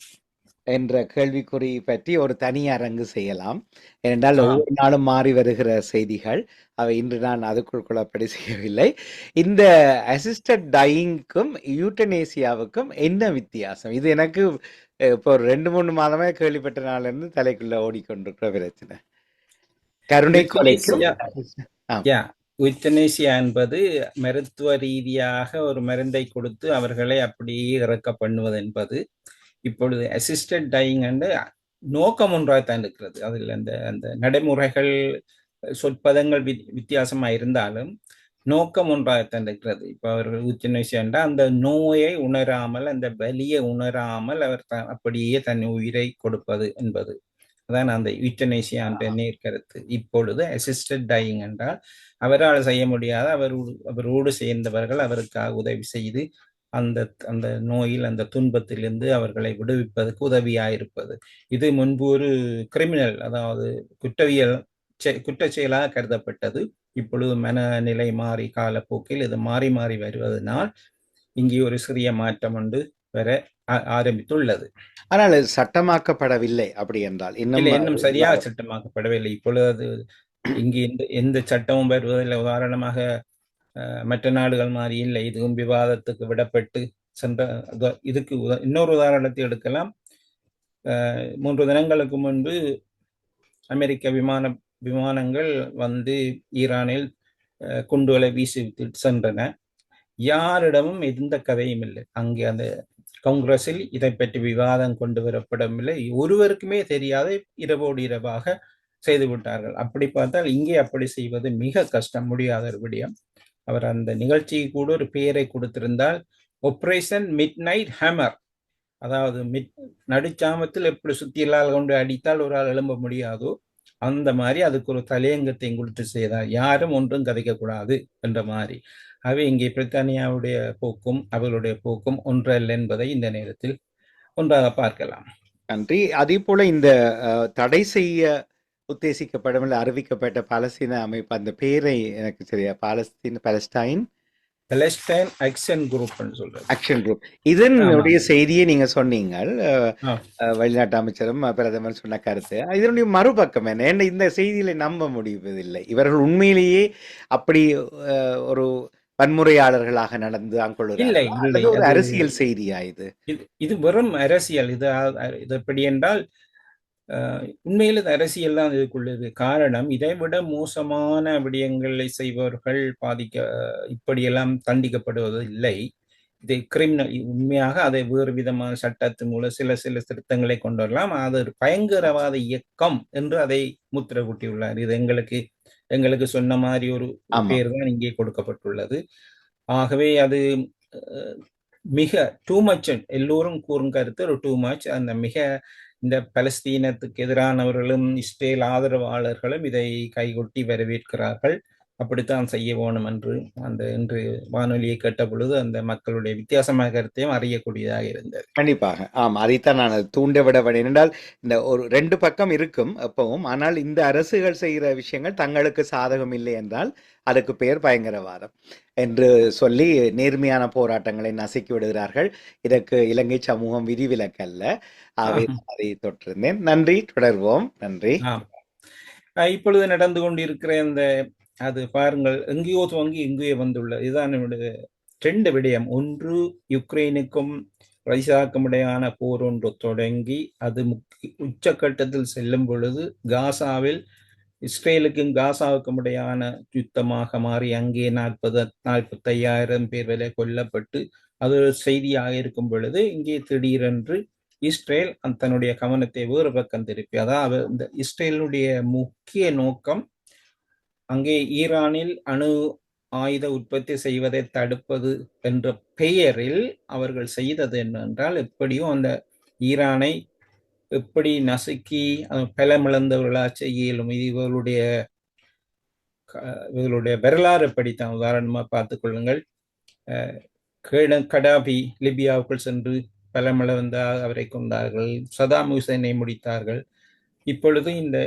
என்ற கேள்விக்குறி பற்றி ஒரு தனி அரங்கு செய்யலாம். ஏனென்றால் ஒவ்வொரு நாளும் மாறி வருகிற செய்திகள் அவை. இன்று நான் அதுக்குள் குழப்படி செய்யவில்லை. இந்த அசிஸ்டட் டையிங்க்கும் யூட்டனேசியாவுக்கும் என்ன வித்தியாசம்? இது எனக்கு இப்போ 2-3 மாதமே கேள்விப்பட்ட நாள்ல இருந்து தலைக்குள்ள ஓடிக்கொண்டிருக்கிற பிரச்சனை. கருணை கொலைக்கும் யூத்தனேசியா என்பது மருத்துவ ரீதியாக ஒரு மருந்தை கொடுத்து அவர்களை அப்படியே இறக்க பண்ணுவது என்பது. இப்பொழுது அசிஸ்டட் டையிங் என்று நோக்கம் ஒன்றாகத்தான் இருக்கிறது. அதில் அந்த நடைமுறைகள் சொற்பதங்கள் வித்தியாசமா இருந்தாலும் நோக்கம் ஒன்றாகத்தான் இருக்கிறது. இப்போ அவர்கள் யூத்தனேசியா என்றால் அந்த நோயை உணராமல், அந்த வலியை உணராமல் அவர் அப்படியே தன் உயிரை கொடுப்பது என்பது அதான் அந்த யூத்தனேசியா என்ற நேர்கருத்து. இப்பொழுது அசிஸ்டட் டையிங் என்றால் அவரால் செய்ய முடியாத அவரோடு சேர்ந்தவர்கள் அவருக்காக உதவி செய்து அந்த அந்த நோயில் அந்த துன்பத்திலிருந்து அவர்களை விடுவிப்பதற்கு உதவியாயிருப்பது. இது முன்பு ஒரு கிரிமினல், அதாவது குற்ற செயலாக கருதப்பட்டது. இப்பொழுது மனநிலை மாறி காலப்போக்கில் இது மாறி மாறி வருவதனால் இங்கே ஒரு சிறிய மாற்றம் ஒன்று வர ஆரம்பித்துள்ளது. ஆனால் அது சட்டமாக்கப்படவில்லை. அப்படி என்றால் இன்னும் சரியாக சட்டமாக்கப்படவில்லை. இப்பொழுது இங்கே எந்த சட்டமும் வருவதில்லை. உதாரணமாக மற்ற நாடுகள் மாதிரி இல்லை. இதுவும் விவாதத்துக்கு விடப்பட்டு சென்ற. இதுக்கு இன்னொரு உதாரணத்தை எடுக்கலாம். 3 தினங்களுக்கு முன்பு அமெரிக்க விமானங்கள் வந்து ஈரானில் குண்டுகளை வீசி சென்றன. யாரிடமும் எந்த கதையும் இல்லை. அங்கே அந்த காங்கிரஸில் இதை பற்றி விவாதம் கொண்டு வரப்படவில்லை. ஒருவருக்குமே தெரியாத இரவோடு இரவாக செய்து விட்டார்கள். அப்படி பார்த்தால் இங்கே அப்படி செய்வது மிக கஷ்டம், முடியாத ஒரு விடயம். அவர் அந்த நிகழ்ச்சிக்கு கூட ஒரு பெயரை கொடுத்திருந்தால் ஆபரேஷன் மிட் நைட் ஹேமர், அதாவது நடுச்சாமத்தில் எப்படி சுத்தியலால் கொண்டு அடித்தால் ஒரு ஆள் எழும்ப முடியாதோ அந்த மாதிரி அதுக்கு ஒரு தலையங்கத்தையும் கொடுத்து செய்தார். யாரும் ஒன்றும் கதைக்கக்கூடாது என்ற மாதிரி. அவை இங்கே பிரித்தானியாவுடைய போக்கும் அவர்களுடைய போக்கும் ஒன்றல்ல என்பதை இந்த நேரத்தில் ஒன்றாக பார்க்கலாம். நன்றி. அதே போல இந்த தடை செய்ய உத்தேசிக்கப்படும் அறிவிக்கப்பட்ட பாலஸ்தீன அமைப்பு, அந்த பேரை எனக்கு சரியா, பாலஸ்டைன் ஆக்ஷன் குரூப் சொல்றேன். Action group. இதனுடைய செய்தியை நீங்க சொன்னீங்க, வெளிநாட்டு அமைச்சரும் பிரதமர் சொன்ன கருத்து. இதனுடைய மறுபக்கம் என்ன? இந்த செய்தியில நம்ப முடிவதில்லை. இவர்கள் உண்மையிலேயே அப்படி ஒரு வன்முறையாளர்களாக நடந்து அங்கொள்ளுகிறார்கள். ஒரு அரசியல் செய்தியா இது? இது வெறும் அரசியல். இது எப்படி என்றால் உண்மையில் அரசியல் தான் இதுக்குள்ளது. காரணம், இதை விட மோசமான விடயங்களை செய்பவர்கள் இப்படியெல்லாம் தண்டிக்கப்படுவது இல்லை. இது கிரிமினல். உண்மையாக அதை வேறு விதமான சட்டத்தின் மூலம் சில திருத்தங்களை கொண்டு வரலாம். அது ஒரு பயங்கரவாத இயக்கம் என்று அதை முத்திரை கூட்டியுள்ளார். இது எங்களுக்கு சொன்ன மாதிரி ஒரு பேர் தான் இங்கே கொடுக்கப்பட்டுள்ளது. ஆகவே அது மிக டூ மச். எல்லோரும் கூறும் கருத்து ஒரு டூ மச். அந்த மிக இந்த பலஸ்தீனத்துக்கு எதிரானவர்களும் இஸ்ரேல் ஆதரவாளர்களும் இதை கைகொட்டி வரவேற்கிறார்கள். அப்படித்தான் செய்ய வேணும் என்று வானொலியை கேட்ட பொழுது அந்த மக்களுடைய வித்தியாசமான கருத்தையும் அறியக்கூடியதாக இருந்தது. கண்டிப்பாக. ஆமா, அதைத்தான் நான் தூண்ட விட என்றால் இந்த ஒரு 2 பக்கம் இருக்கும் எப்பவும். ஆனால் இந்த அரசுகள் செய்கிற விஷயங்கள் தங்களுக்கு சாதகம் இல்லை என்றால் அதுக்கு பெயர் பயங்கரவாதம் என்று சொல்லி நேர்மையான போராட்டங்களை நசுக்கி விடுகிறார்கள். இதற்கு இலங்கை சமூகம் விதிவிலக்கல்ல. அதை தொற்றிருந்தேன். நன்றி, தொடர்வோம். நன்றி. இப்பொழுது நடந்து கொண்டிருக்கிற இந்த அது பாருங்கள், எங்கேயோ துவங்கி எங்கேயோ வந்துள்ளது. இதுதான் 2 விடயம். ஒன்று, யுக்ரைனுக்கும் ரஷ்யாவுக்கும் இடையான போர் ஒன்று தொடங்கி அது உச்சக்கட்டத்தில் செல்லும் பொழுது காசாவில் இஸ்ரேலுக்கும் காசாவுக்கும் இடையான யுத்தமாக மாறி அங்கே 45,000 பேர் வரை கொல்லப்பட்டு அது செய்தியாக இருக்கும் பொழுது இங்கே திடீரென்று இஸ்ரேல் தன்னுடைய கவனத்தை வேறு பக்கம் திருப்பி, அதாவது இந்த இஸ்ரேலுடைய முக்கிய நோக்கம் அங்கே ஈரானில் அணு ஆயுத உற்பத்தி செய்வதை தடுப்பது என்ற பெயரில் அவர்கள் செய்தது என்னென்றால், எப்படியும் அந்த ஈரானை எப்படி நசுக்கி பலமிழந்தவர்களாக செய்ய இயலும். இவர்களுடைய வரலாறு எப்படித்தான் உதாரணமா பார்த்துக் கொள்ளுங்கள். கடாபி லிபியாவுக்குள் சென்று பலமிழந்தால் அவரை கொண்டார்கள், சதாம் ஹுசைனை முடித்தார்கள். இப்பொழுது இந்த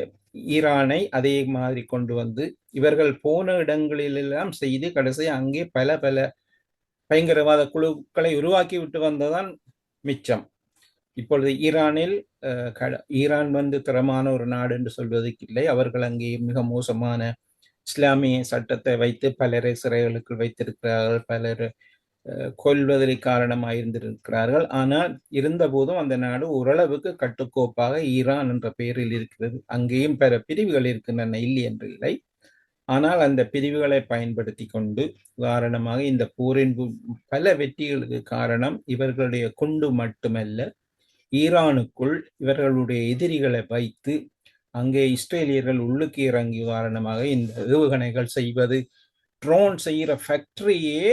ஈரானை அதே மாதிரி கொண்டு வந்து இவர்கள் போன இடங்களிலெல்லாம் செய்து கடைசி அங்கே பல பல பயங்கரவாத குழுக்களை உருவாக்கி விட்டு வந்ததான் மிச்சம். இப்பொழுது ஈரானில் ஈரான் வந்து தரமான ஒரு நாடு என்று சொல்வதற்கு இல்லை. அவர்கள் அங்கே மிக மோசமான இஸ்லாமிய சட்டத்தை வைத்து பலரை சிறைகளுக்குள் வைத்திருக்கிறார்கள், பலர் கொல்வதற்கு காரணமாக இருந்திருக்கிறார்கள். ஆனால் இருந்த போதும் அந்த நாடு ஓரளவுக்கு கட்டுக்கோப்பாக ஈரான் என்ற பெயரில் இருக்கிறது. அங்கேயும் பல பிரிவுகள் இருக்கின்றன, இல்லை என்று இல்லை. ஆனால் அந்த பிரிவுகளை பயன்படுத்தி கொண்டு, உதாரணமாக இந்த போரின் பல வெற்றிகளுக்கு காரணம் இவர்களுடைய குண்டு மட்டுமல்ல, ஈரானுக்குள் இவர்களுடைய எதிரிகளை வைத்து அங்கே இஸ்ரேலியர்கள் உள்ளுக்கு இறங்கி, உதாரணமாக இந்த ஏவுகணைகள் செய்வது, ட்ரோன் செய்கிற ஃபேக்டரியே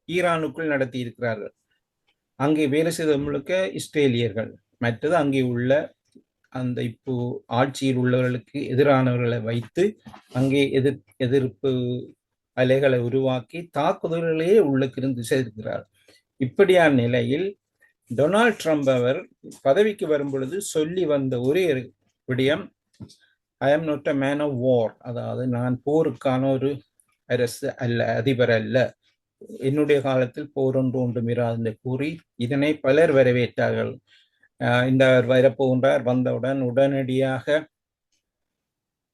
ஈரானுக்குள் நடத்தி இருக்கிறார்கள். அங்கே வேலை செய்த முழுக்க இஸ்ரேலியர்கள். மற்றது அங்கே உள்ள அந்த இப்போ ஆட்சியில் உள்ளவர்களுக்கு எதிரானவர்களை வைத்து அங்கே எதிர்ப்பு அலைகளை உருவாக்கி தாக்குதல்களையே உள்ளுக்கு இருந்து செய்திருக்கிறார். இப்படியான நிலையில் டொனால்ட் ட்ரம்ப் அவர் பதவிக்கு வரும் பொழுது சொல்லி வந்த ஒரே விடயம், I am not a man of war, அதாவது நான் போருக்கான ஒரு அரசு அல்ல, அதிபர் அல்ல, என்னுடைய காலத்தில் போர் ஒன்றும் இராது என்று கூறி இதனை பலர் வரவேற்றார்கள். இந்த வரப்போகின்றார், வந்தவுடன் உடனடியாக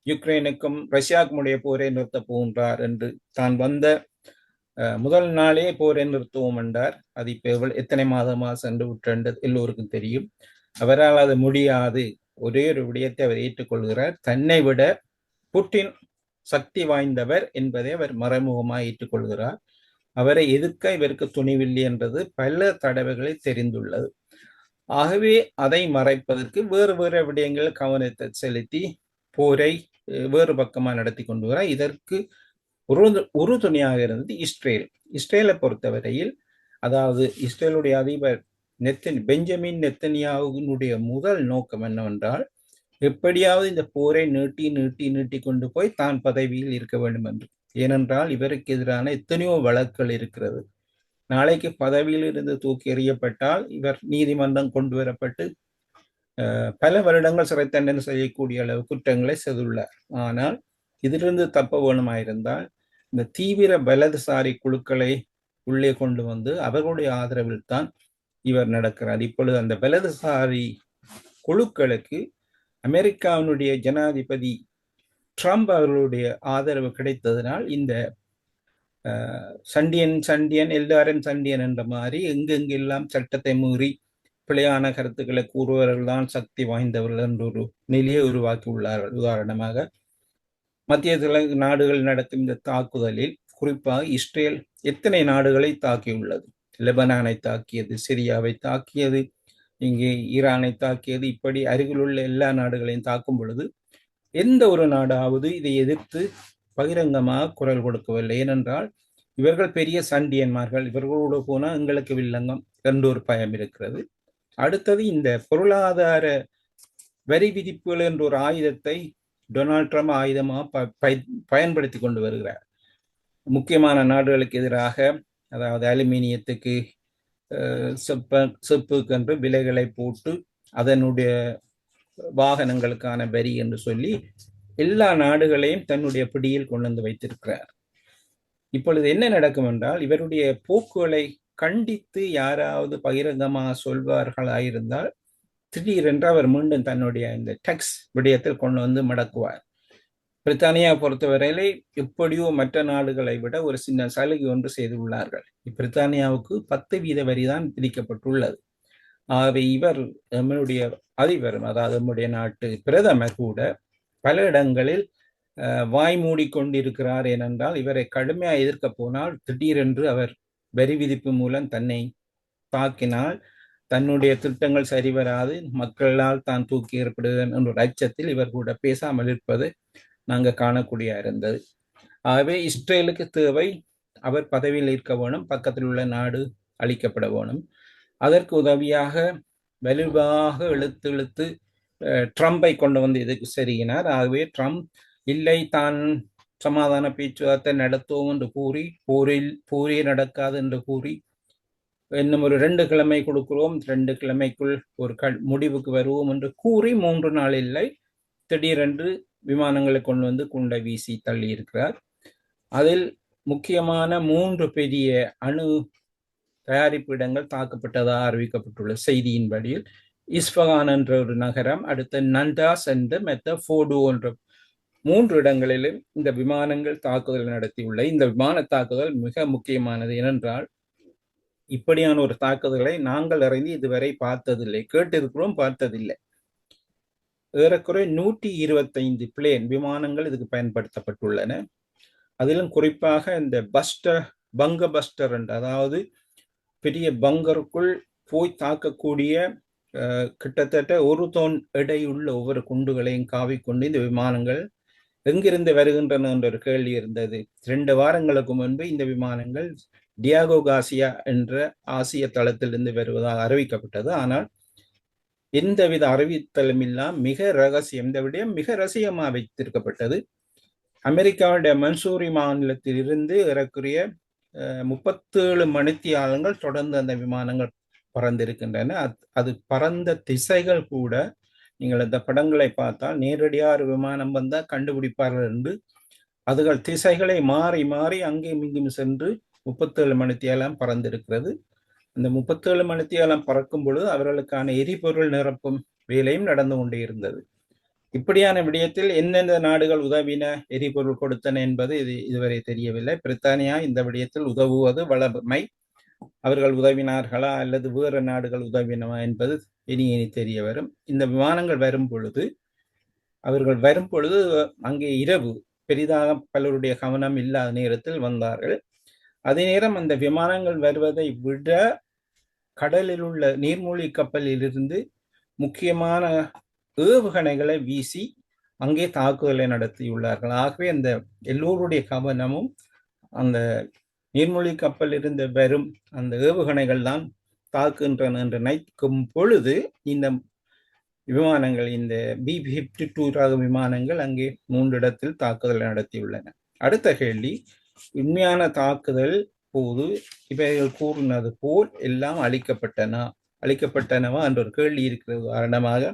யுக்ரைனுக்கும் ரஷ்யாவுக்கும் உடைய போரை நிறுத்தப் போகின்றார் என்று தான் வந்த முதல் நாளே போரை நிறுத்துவோம் என்றார். அது இப்போ எத்தனை மாதமாக சென்று விட்டு எல்லோருக்கும் தெரியும். அவரால் அது முடியாது. ஒரே ஒரு விடயத்தை அவர் ஏற்றுக்கொள்கிறார், தன்னை விட புட்டின் சக்தி வாய்ந்தவர் என்பதை அவர் மறைமுகமாக ஏற்றுக்கொள்கிறார். அவரை எதிர்க்க இவருக்கு துணிவில்லை என்றது பல தடவைகளில் தெரிந்துள்ளது. ஆகவே அதை மறைப்பதற்கு வேறு வேறு விடயங்கள் கவனத்தை செலுத்தி போரை வேறு பக்கமாக நடத்தி கொண்டு வர இதற்கு உறுதுணையாக இருந்தது இஸ்ரேல். இஸ்ரேலை பொறுத்தவரையில், அதாவது இஸ்ரேலுடைய அதிபர் பெஞ்சமின் நெத்தன்யாவுடைய முதல் நோக்கம் என்னவென்றால், எப்படியாவது இந்த போரை நீட்டி நீட்டி நீட்டி கொண்டு போய் தான் பதவியில் இருக்க வேண்டும் என்று. ஏனென்றால் இவருக்கு எதிரான எத்தனையோ வழக்குகள் இருக்கிறது. நாளைக்கு பதவியில் இருந்து தூக்கி எறியப்பட்டால் இவர் நீதிமன்றம் கொண்டு வரப்பட்டு பல வருடங்கள் சிறை தண்டனை செய்யக்கூடிய அளவு குற்றங்களை செய்துள்ளார். ஆனால் இதிலிருந்து தப்ப வேணுமாயிருந்தால் இந்த தீவிர வலதுசாரி குழுக்களை உள்ளே கொண்டு வந்து அவர்களுடைய ஆதரவில் தான் இவர் நடக்கிறார். இப்பொழுது அந்த வலதுசாரி குழுக்களுக்கு அமெரிக்காவினுடைய ஜனாதிபதி ட்ரம்ப் அவர்களுடைய ஆதரவு கிடைத்ததனால் இந்த சண்டியன் எல்லாரும் சண்டியன் என்ற மாதிரி எங்கெங்கெல்லாம் சட்டத்தை மீறி பிழையான கருத்துக்களை கூறுபவர்கள் தான் சக்தி வாய்ந்தவர்கள் என்ற ஒரு நிலையை உருவாக்கி உள்ளார்கள். உதாரணமாக மத்திய கிழக்கு நாடுகள் நடத்தும் இந்த தாக்குதலில் குறிப்பாக இஸ்ரேல் எத்தனை நாடுகளை தாக்கியுள்ளது. லெபனானை தாக்கியது, சிரியாவை தாக்கியது, இங்கே ஈரானை தாக்கியது. இப்படி அருகிலுள்ள எல்லா நாடுகளையும் தாக்கும் பொழுது எந்த ஒரு நாடாவது இதை எதிர்த்து பகிரங்கமாக குரல் கொடுக்கவில்லை. ஏனென்றால் இவர்கள் பெரிய சண்டியன்மார்கள், இவர்களோடு போனால் எங்களுக்கு வில்லங்கம் என்ற ஒரு பயம் இருக்கிறது. அடுத்தது இந்த பொருளாதார வரி விதிப்புகள் என்ற ஒரு ஆயுதத்தை டொனால்ட் ட்ரம்ப் ஆயுதமாக பயன்படுத்தி கொண்டு வருகிறார். முக்கியமான நாடுகளுக்கு எதிராக, அதாவது அலுமினியத்துக்கு செப்புக்கு என்று விலைகளை போட்டு அதனுடைய வாகனங்களுக்கான வரி என்று சொல்லி எல்லா நாடுகளையும் தன்னுடைய பிடியில் கொண்டு வந்து வைத்திருக்கிறார். இப்பொழுது என்ன நடக்கும் என்றால், இவருடைய போக்குகளை கண்டித்து யாராவது பகிரங்கமாக சொல்வார்களாயிருந்தால் திடீரென்று அவர் மீண்டும் தன்னுடைய இந்த டேக்ஸ் விடயத்தில் கொண்டு வந்து மடக்குவார். பிரித்தானியா பொறுத்தவரையிலே எப்படியோ மற்ற நாடுகளை விட ஒரு சின்ன சலுகை ஒன்று செய்துள்ளார்கள். பிரித்தானியாவுக்கு 10% வரி தான் விதிக்கப்பட்டுள்ளது. ஆகவே இவர் நம்முடைய அதிபர், அதாவது நம்முடைய நாட்டு பிரதமர் கூட பல இடங்களில் வாய் மூடிக்கொண்டிருக்கிறார். ஏனென்றால் இவரை கடுமையாக எதிர்க்க போனால் திடீரென்று அவர் வரி விதிப்பு மூலம் தன்னை தாக்கினால் தன்னுடைய திட்டங்கள் சரிவராது, மக்களால் தான் தூக்கி ஏற்படுகிற என்ற அச்சத்தில் இவர் கூட பேசாமல் இருப்பது நாங்கள் காணக்கூடிய இருந்தது. ஆகவே இஸ்ரேலுக்கு தேவை அவர் பதவியில் இருக்க வேணும், பக்கத்தில் உள்ள நாடு அழிக்கப்பட வேணும். அதற்கு உதவியாக வலுவாக இழுத்து ட்ரம்பை கொண்டு வந்து இதுக்கு சரியினார். ஆகவே ட்ரம்ப் இல்லை, தான் சமாதான பேச்சுவார்த்தை நடத்துவோம் என்று கூறி போரே நடக்காது என்று கூறி இன்னும் ஒரு 2 கிழமை கொடுக்கிறோம், 2 கிழமைக்குள் ஒரு முடிவுக்கு வருவோம் என்று கூறி 3 நாள் இல்லை, திடீரென்று விமானங்களை கொண்டு வந்து குண்டை வீசி தள்ளி இருக்கிறார். அதில் முக்கியமான 3 பெரிய அணு தயாரிப்பு இடங்கள் தாக்கப்பட்டதாக அறிவிக்கப்பட்டுள்ள செய்தியின்படி இஸ்ஃபகான் என்ற ஒரு நகரம், அடுத்த நண்டாஸ் என்ற மெத்த ஃபோர்டோ என்ற 3 இடங்களிலும் இந்த விமானங்கள் தாக்குதல் நடத்தியுள்ள இந்த விமான தாக்குதல் மிக முக்கியமானது. ஏனென்றால் இப்படியான ஒரு தாக்குதலை நாங்கள் அறிந்து இதுவரை பார்த்ததில்லை, கேட்டிருக்கிறோம், பார்த்ததில்லை. ஏறக்குறை 125 பிளேன் விமானங்கள் இதுக்கு பயன்படுத்தப்பட்டுள்ளன. அதிலும் குறிப்பாக இந்த பங்க பஸ்டர் என்ற, அதாவது பெரிய பங்கருக்குள் போய் தாக்கக்கூடிய கிட்டத்தட்ட 1 தொன் எடையுள்ள ஒவ்வொரு குண்டுகளையும் காவிக்கொண்டு இந்த விமானங்கள் எங்கிருந்து வருகின்றன என்ற ஒரு கேள்வி இருந்தது. 2 வாரங்களுக்கு முன்பு இந்த விமானங்கள் டியாகோ காசியா என்ற ஆசிய தளத்திலிருந்து வருவதாக அறிவிக்கப்பட்டது. ஆனால் எந்தவித அறிவித்தலும் இல்லாமல் மிக ரகசியம், இந்த விடயம் மிக ரகசியமாக வைத்திருக்கப்பட்டது. அமெரிக்காவுடைய மன்சூரி மாநிலத்தில் இருந்து ஏறக்குறைய 37 மணித்தியாலங்கள் தொடர்ந்து அந்த விமானங்கள் பறந்திருக்கின்றன. அது பறந்த திசைகள் கூட நீங்கள் அந்த படங்களை பார்த்தால் நேரடியாக விமானம் வந்தால் கண்டுபிடிப்பார்கள் என்று அதுகள் திசைகளை மாறி மாறி அங்கேயும் இங்கும் சென்று 37 மணித்தியாலம் பறந்திருக்கிறது. அந்த 37 மணித்தியாலம் பறக்கும் பொழுது அவர்களுக்கான எரிபொருள் நிரப்பும் வேலையும் நடந்து கொண்டே இருந்தது. இப்படியான விடயத்தில் எந்தெந்த நாடுகள் உதவின, எரிபொருள் கொடுத்தன என்பது இதுவரை தெரியவில்லை. பிரித்தானியா இந்த விடயத்தில் உதவுவது வளமை. அவர்கள் உதவினார்களா அல்லது வேறு நாடுகள் உதவினவா என்பது இனி தெரிய வரும். இந்த விமானங்கள் வரும் பொழுது அங்கே இரவு பெரிதாக பலருடைய கவனம் இல்லாத நேரத்தில் வந்தார்கள். அதே நேரம் அந்த விமானங்கள் வருவதை விட கடலில் உள்ள நீர்மூழ்கி கப்பலில் இருந்து முக்கியமான ஏவுகணைகளை வீசி அங்கே தாக்குதலை நடத்தியுள்ளார்கள். ஆகவே அந்த எல்லோருடைய கவனமும் அந்த நீர்மூழ்கி கப்பல் இருந்து வரும் அந்த ஏவுகணைகள் தான் தாக்குகின்றன என்று நினைக்கும் பொழுது இந்த விமானங்கள், இந்த B-52 ரக விமானங்கள் அங்கே 3 இடத்தில் தாக்குதல் நடத்தியுள்ளன. அடுத்த கேள்வி, உண்மையான தாக்குதல் போது இவர்கள் கூறினது போல் எல்லாம் அழிக்கப்பட்டனவா என்ற ஒரு கேள்வி இருக்கிறது. காரணமாக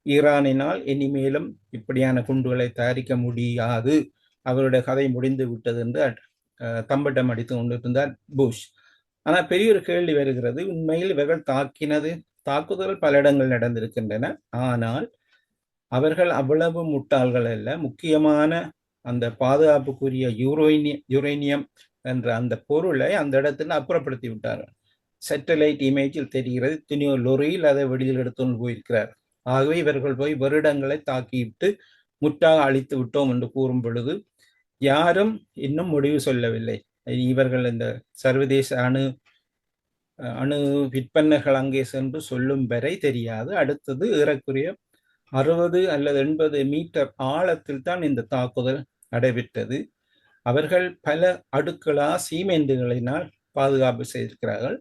ஈரானினால் இனிமேலும் இப்படியான குண்டுகளை தயாரிக்க முடியாது, அவருடைய கதை முடிந்து விட்டது என்று தம்பட்டம் அடித்து கொண்டிருந்தார் புஷ். ஆனால் பெரிய ஒரு கேள்வி வருகிறது, உண்மையில் இவர்கள் தாக்குதல் பல இடங்கள் நடந்திருக்கின்றன. ஆனால் அவர்கள் அவ்வளவு முட்டாள்கள் அல்ல. முக்கியமான அந்த பாதுகாப்புக்குரிய யுரேனியம் என்ற அந்த பொருளை அந்த இடத்துல அப்புறப்படுத்தி விட்டார்கள். சேட்டலைட் இமேஜில் தெரிகிறது, துணியோ லொரியில் அதை வெளியில் எடுத்துன்னு போயிருக்கிறார். ஆகவே இவர்கள் போய் வருடங்களை தாக்கிவிட்டு முற்றாக அழித்து விட்டோம் என்று கூறும் பொழுது யாரும் இன்னும் முடிவு சொல்லவில்லை. இவர்கள் இந்த சர்வதேச அணு விற்பனைகள் அங்கே சென்று சொல்லும் வரை தெரியாது. அடுத்தது ஏறக்குறைய 60 அல்லது 80 மீட்டர் ஆழத்தில் தான் இந்த தாக்குதல் நடைபெற்றது. அவர்கள் பல அடுக்களா சீமெண்டுகளினால் பாதுகாப்பு செய்திருக்கிறார்கள்.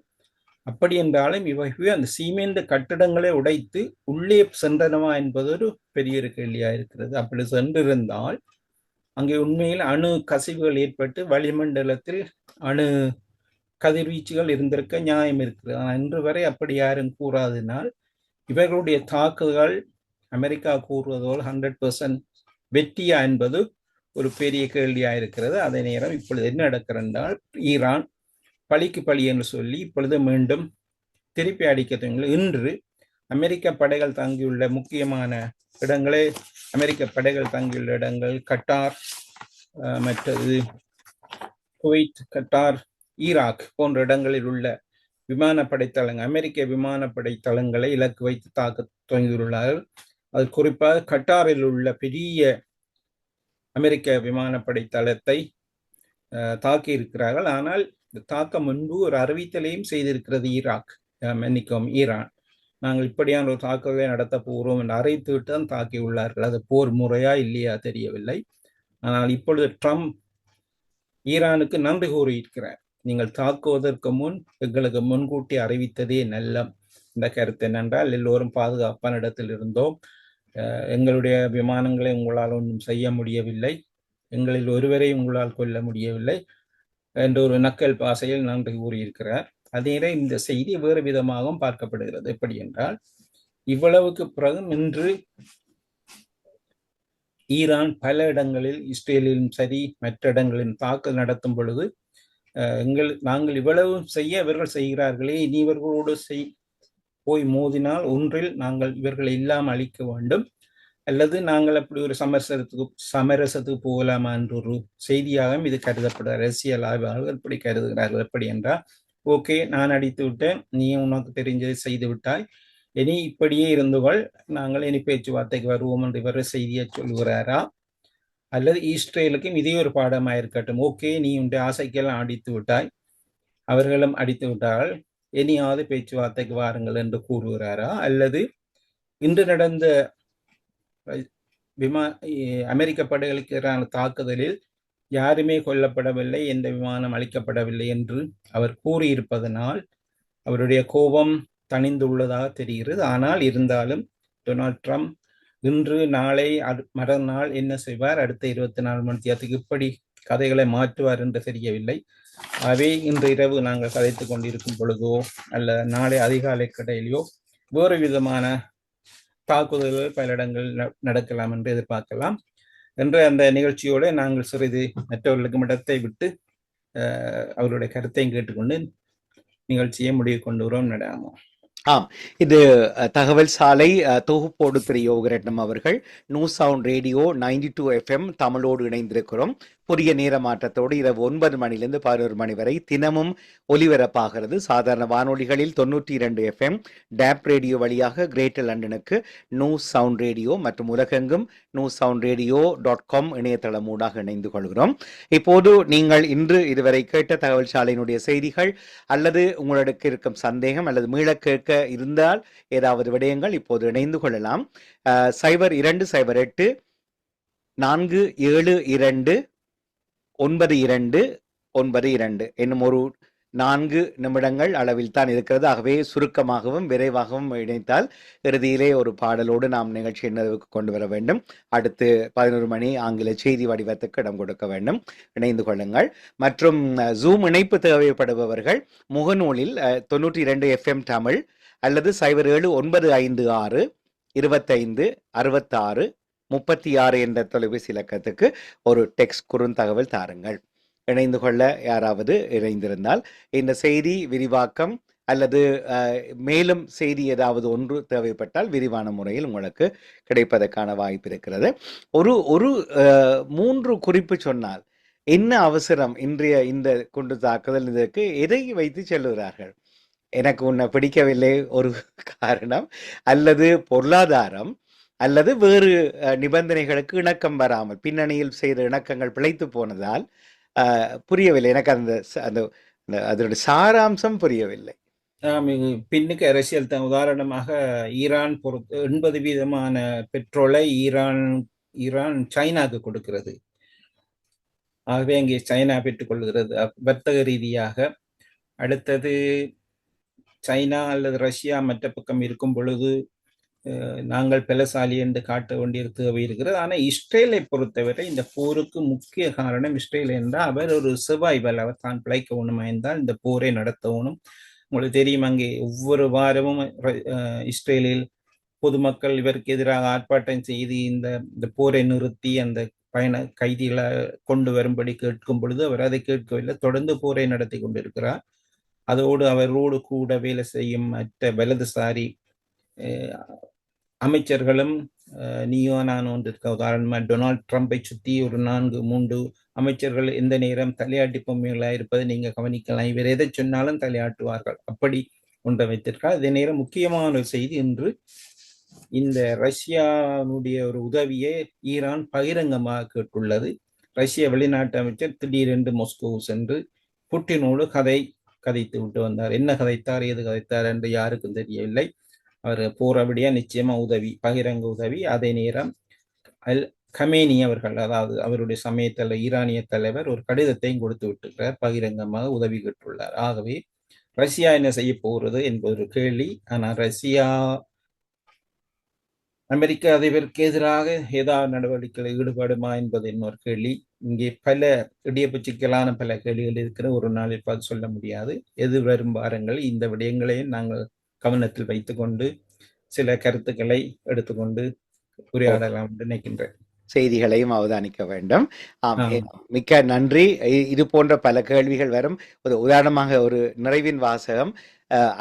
அப்படி என்றாலும் இவைகள் அந்த சீமெந்து கட்டிடங்களை உடைத்து உள்ளே சென்றனவா என்பது ஒரு பெரிய கேள்வியாக இருக்கிறது. அப்படி சென்றிருந்தால் அங்கே உண்மையில் அணு கசிவுகள் ஏற்பட்டு வளிமண்டலத்தில் அணு கதிர்வீச்சுகள் இருந்திருக்க நியாயம் இருக்கிறது. ஆனால் இன்று வரை அப்படி யாரும் கூறாததினால் இவர்களுடைய தாக்குதல் அமெரிக்கா கூறுவதோடு 100% வெற்றியா என்பது ஒரு பெரிய கேள்வியாக இருக்கிறது. அதே நேரம் இப்பொழுது என்ன நடக்கிறது என்றால், ஈரான் பழிக்கு பழி என்று சொல்லி இப்பொழுது மீண்டும் திருப்பி அடிக்க இன்று அமெரிக்க படைகள் தங்கியுள்ள முக்கியமான இடங்களே, அமெரிக்க படைகள் தங்கியுள்ள இடங்கள் கட்டார், மற்றது குவைத், கட்டார், ஈராக் போன்ற இடங்களில் உள்ள விமானப்படை தளங்கள், அமெரிக்க விமானப்படை தளங்களை இலக்கு வைத்து தாக்க துவங்கியுள்ளார்கள். அது குறிப்பாக கட்டாரில் உள்ள பெரிய அமெரிக்க விமானப்படை தளத்தை தாக்கி இருக்கிறார்கள். ஆனால் தாக்க முன்பு ஒரு அறிவித்தலையும் செய்திருக்கிறது ஈரான். நாங்கள் இப்படியான ஒரு தாக்குதலை நடத்த போகிறோம் என்று அறிவித்துவிட்டு தான் தாக்கியுள்ளார்கள். அது போர் முறையா இல்லையா தெரியவில்லை. ஆனால் இப்பொழுது ட்ரம்ப் ஈரானுக்கு நன்றி கூறியிருக்கிறார். நீங்கள் தாக்குவதற்கு முன் எங்களுக்கு முன்கூட்டி அறிவித்ததே நல்ல. இந்த கருத்து என்னென்றால், எல்லோரும் பாதுகாப்பான இடத்தில் இருந்தோம், எங்களுடைய விமானங்களை உங்களால் ஒன்றும் செய்ய முடியவில்லை, எங்களில் ஒருவரை உங்களால் கொல்ல முடியவில்லை என்ற ஒரு நக்கல் பாசையில் நன்றி கூறியிருக்கிறார். அதே நேரம் இந்த செய்தி வேறு விதமாகவும் பார்க்கப்படுகிறது. எப்படி என்றால், இவ்வளவுக்கு பிறகு இன்று ஈரான் பல இடங்களில் இஸ்ரேலிலும் சரி மற்ற இடங்களில் தாக்குதல் நடத்தும் பொழுது நாங்கள் இவ்வளவு செய்ய இவர்கள் செய்கிறார்களே, இனி இவர்களோடு போய் மோதினால் ஒன்றில் நாங்கள் இவர்களை இல்லாமல் அழிக்க வேண்டும், அல்லது நாங்கள் அப்படி ஒரு சமரசத்துக்கு போகலாமா என்ற ஒரு செய்தியாக இது கருதப்படுது. அரசியல் ஆய்வாளர்கள் எப்படி கருதுகிறார்கள்? எப்படி என்றால், ஓகே, நான் அடித்து விட்டேன், நீ உனக்கு தெரிஞ்சதை செய்து விட்டாய், இனி இப்படியே இருந்துகள், நாங்கள் இனி பேச்சுவார்த்தைக்கு வருவோம் என்று இவர் செய்தியை சொல்கிறாரா? அல்லது இஸ்ரேலுக்கும் இதே ஒரு பாடமாக இருக்கட்டும், ஓகே, நீ உன்னுடைய ஆசைக்கெல்லாம் அடித்து விட்டாய், அவர்களும் அடித்து விட்டார்கள், இனியாவது பேச்சுவார்த்தைக்கு வாருங்கள் என்று கூறுகிறாரா? அல்லது இன்று நடந்த அமெரிக்க படைகளுக்கு எதிரான தாக்குதலில் யாருமே கொல்லப்படவில்லை, எந்த விமானம் அளிக்கப்படவில்லை என்று அவர் கூறியிருப்பதனால் அவருடைய கோபம் தணிந்துள்ளதாக தெரிகிறது. ஆனால் இருந்தாலும் டொனால்ட் ட்ரம்ப் இன்று நாளை மறுநாள் என்ன செய்வார், அடுத்த 24 மணி நேரத்துக்கு இப்படி கதைகளை மாற்றுவார் என்று தெரியவில்லை. அவை இன்று இரவு நாங்கள் கதைத்துக் கொண்டிருக்கும் பொழுதோ அல்ல நாளை அதிகாலை கடையிலையோ வேறு விதமான தாக்குதல்கள் பல இடங்கள் நடக்கலாம் என்று எதிர்பார்க்கலாம். என்ற அந்த நிகழ்ச்சியோடு நாங்கள் சிறிது மற்றவர்களுக்கும் இடத்தை விட்டு அவருடைய கருத்தையும் கேட்டுக்கொண்டு நிகழ்ச்சியை முடிவு கொண்டு வரோம். நடாமோ. ஆம், இது தகவல் சாலை தொகுப்போடு திரு யோகரட்னம் அவர்கள். நியூ சவுண்ட் ரேடியோ 92 FM தமிழோடு இணைந்திருக்கிறோம். புதிய நேர மாற்றத்தோடு இரவு 9 மணிலிருந்து 11 மணி வரை தினமும் ஒலிபரப்பாகிறது. சாதாரண வானொலிகளில் 92 FM, டேப் ரேடியோ வழியாக கிரேட்டர் லண்டனுக்கு நியூ சவுண்ட் ரேடியோ மற்றும் உலகெங்கும் நியூ சவுண்ட் ரேடியோ.com இணையதளம் ஊடாக இணைந்து கொள்கிறோம். இப்போது நீங்கள் இன்று இதுவரை கேட்ட தகவல் சாலையினுடைய செய்திகள் அல்லது உங்களுக்கு இருக்கும் சந்தேகம் அல்லது மீள கேட்க இருந்தால் ஏதாவது விடயங்கள் இப்போது இணைந்து கொள்ளலாம். 0208 472 9292 என்னும் ஒரு 4 நிமிடங்கள் அளவில் தான் இருக்கிறது. ஆகவே சுருக்கமாகவும் விரைவாகவும் இணைத்தால் இறுதியிலே ஒரு பாடலோடு நாம் நிகழ்ச்சி நிறைவுக்கு கொண்டு வர வேண்டும். அடுத்து 11 மணி ஆங்கில செய்தி வடிவத்துக்கு இடம் கொடுக்க வேண்டும். இணைந்து கொள்ளுங்கள். மற்றும் ஜூம் இணைப்பு தேவைப்படுபவர்கள் முகநூலில் 92 FM தமிழ் அல்லது 07956 25 66 36 என்ற தொலைபேசி இலக்கத்துக்கு ஒரு டெக்ஸ்ட் குறுந்தகவல் தாருங்கள். இணைந்து கொள்ள யாராவது இணைந்திருந்தால் இந்த செய்தி விரிவாக்கம் அல்லது மேலும் செய்தி ஏதாவது ஒன்று தேவைப்பட்டால் விரிவான முறையில் உங்களுக்கு கிடைப்பதற்கான வாய்ப்பு இருக்கிறது. ஒரு 3 குறிப்பு சொன்னால் என்ன அவசரம் இன்றைய இந்த குண்டு தாக்குதல், இதற்கு எதை வைத்து செல்லுகிறார்கள்? எனக்கு உன்னை பிடிக்கவில்லை ஒரு காரணம், அல்லது பொருளாதாரம், அல்லது வேறு நிபந்தனைகளுக்கு இணக்கம் வராமல் பின்னணியில் செய்த இணக்கங்கள் பிழைத்து போனதால் புரியவில்லை. எனக்கு அதனுடைய சாராம்சம் புரியவில்லை. பின்னுக்கு அரசியல் தான். உதாரணமாக ஈரான் 80% பெட்ரோலை ஈரான் சைனாக்கு கொடுக்கிறது. ஆகவே அங்கே சைனா பெற்றுக்கொள்கிறது வர்த்தக ரீதியாக. அடுத்தது சைனா அல்லது ரஷ்யா மற்ற பக்கம் இருக்கும் பொழுது நாங்கள் பலசாலி என்று காட்ட வேண்டிய தேவை இருக்கிறது. ஆனால் இஸ்ரேலை பொறுத்தவரை இந்த போருக்கு முக்கிய காரணம் இஸ்ரேல் என்றால் அவர் ஒரு சர்வைவல், அவர் தான் பிழைக்கணும் என்றால் இந்த போரை நடத்தணும். உங்களுக்கு தெரியும், அங்கே ஒவ்வொரு வாரமும் இஸ்ரேலில் பொதுமக்கள் இவருக்கு எதிராக ஆர்ப்பாட்டம் செய்து இந்த போரை நிறுத்தி அந்த பயண கைதிகளை கொண்டு வரும்படி கேட்கும் பொழுது அவர் அதை கேட்கவில்லை, தொடர்ந்து போரை நடத்தி கொண்டிருக்கிறார். அதோடு அவரோடு கூட வேலை செய்யும் மற்ற வலதுசாரி அமைச்சர்களும் நீயோ நானோ இருக்க. உதாரணமாக டொனால்ட் ட்ரம்பை சுற்றி ஒரு 4-3 அமைச்சர்கள் எந்த நேரம் தலையாட்டி பொம்மைகளாக இருப்பதை நீங்க கவனிக்கலாம். இவர் எதை சொன்னாலும் தலையாட்டுவார்கள், அப்படி ஒன்றை வைத்திருக்கார். அதே நேரம் முக்கியமான ஒரு செய்தி, இன்று இந்த ரஷ்யாவுடைய ஒரு உதவியை ஈரான் பகிரங்கமாக கேட்டுள்ளது. ரஷ்ய வெளிநாட்டு அமைச்சர் திடீரென்று மாஸ்கோ சென்று புட்டினோடு கதைத்து விட்டு வந்தார். என்ன கதைத்தார், ஏது கதைத்தார் என்று யாருக்கும் தெரியவில்லை. அவர் போறபடியா நிச்சயமா உதவி, பகிரங்க உதவி. அதே நேரம் கமேனி அவர்கள், அதாவது அவருடைய சமயத்தில் ஈரானிய தலைவர், ஒரு கடிதத்தையும் கொடுத்து விட்டுக்கிறார், பகிரங்கமாக உதவி கேட்டுள்ளார். ஆகவே ரஷ்யா என்ன செய்ய போகிறது என்பது ஒரு கேள்வி. ஆனால் ரஷ்யா அமெரிக்க அதிபருக்கு எதிராக ஏதாவது நடவடிக்கைகளில் ஈடுபடுமா என்பது இன்னொரு கேள்வி. இங்கே பல இடியப்பு சிக்கலான பல கேள்விகள் இருக்கிற ஒரு நாளில் பார்த்து சொல்ல முடியாது. எது வரும் வாரங்கள் இந்த விடயங்களையும் நாங்கள் கவனத்தில் வைத்துக்கொண்டு சில கருத்துக்களை எடுத்துக்கொண்டு உரையாடலாம் என்று நினைக்கின்றேன். செய்திகளையும் அவதானிக்க வேண்டும். ஆமா. மிக்க நன்றி. இது போன்ற பல கேள்விகள் வரும். உதாரணமாக ஒரு நிறைவின் வாசகம்,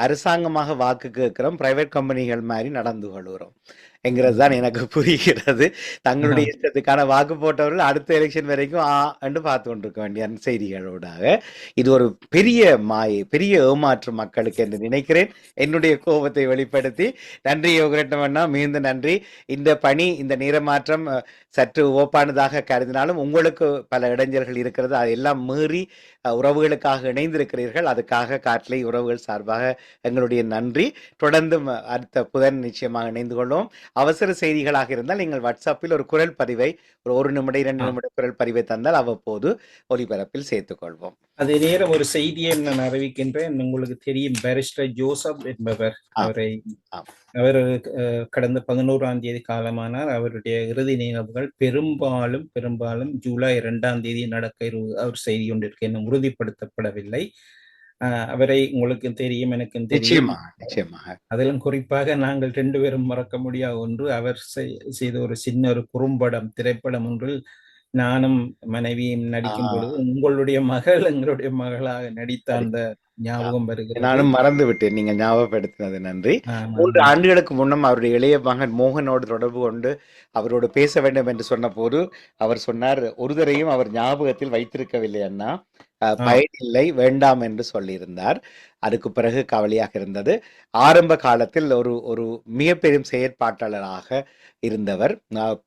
அரசாங்கமாக வாக்கு கேட்கிறோம், பிரைவேட் கம்பெனிகள் மாதிரி நடந்து கொள்கிறோம் என்கிறது தான் எனக்கு புரிகிறது. தங்களுடைய இஷ்டத்துக்கான வாக்கு போட்டவர்கள் அடுத்த எலெக்ஷன் வரைக்கும் என்று பார்த்து கொண்டிருக்க வேண்டிய செய்திகளோடாக இது ஒரு பெரிய மாயை, பெரிய ஏமாற்று மக்களுக்கு என்று நினைக்கிறேன். என்னுடைய கோபத்தை வெளிப்படுத்தி நன்றி யோகரட்னம் அண்ணா, மிகுந்த நன்றி. இந்த பணி, இந்த நேரமாற்றம் சற்று ஓப்பானதாக கருதினாலும் உங்களுக்கு பல இடைஞ்சல்கள் இருக்கிறது. அதையெல்லாம் மீறி உறவுகளுக்காக இணைந்திருக்கிறீர்கள். அதுக்காக காற்றலை உறவுகள் சார்பாக எங்களுடைய நன்றி. தொடர்ந்து அடுத்த புதன் நிச்சயமாக இணைந்து கொள்வோம். அவசர செய்திகளாக இருந்தால் நீங்கள் வாட்ஸ்அப்பில் ஒரு குரல் பதிவை, ஒரு நிமிடம் 2 நிமிட குரல் பதிவை தந்தால் அவ்வப்போது ஒலிபரப்பில் சேர்த்துக் கொள்வோம். அதே நேரம் ஒரு செய்தியை நான் அறிவிக்கின்றேன். உங்களுக்கு தெரியும், பாரிஸ்டர் ஜோசப் என்பவர், அவர் கடந்த 11ஆம் தேதி காலமானார். அவருடைய இறுதி நிகழ்வுகள் பெரும்பாலும் ஜூலை 2ஆம் தேதி நடக்க அவர் செய்தி கொண்டிருக்க இன்னும் உறுதிப்படுத்தப்படவில்லை. அவரை உங்களுக்கு தெரியும், எனக்கும் தெரியும். அதிலும் குறிப்பாக நாங்கள் 2 பேரும் மறக்க முடியாத ஒன்று, அவர் செய்த ஒரு சின்ன ஒரு திரைப்படம் ஒன்றில் நானும் மனைவியும் நடிக்கும் பொழுது உங்களுடைய மகள் எங்களுடைய மகளாக நடித்த அந்த ஞாபகம் வருகிறது. நானும் மறந்து விட்டேன், நீங்க ஞாபகப்படுத்தினது நன்றி. 3 ஆண்டுகளுக்கு முன்னம் அவருடைய இளைய மகன் மோகனோடு தொடர்பு கொண்டு அவரோடு பேச வேண்டும் என்று சொன்ன போது அவர் சொன்னார், ஒரு தரையும் அவர் ஞாபகத்தில் வைத்திருக்கவில்லை அண்ணா, பயனில்லை, வேண்டாம் என்று சொல்லியிருந்தார். அதுக்கு பிறகு கவலையாக இருந்தது. ஆரம்ப காலத்தில் ஒரு மிகப்பெரும் செயற்பாட்டாளராக இருந்தவர்,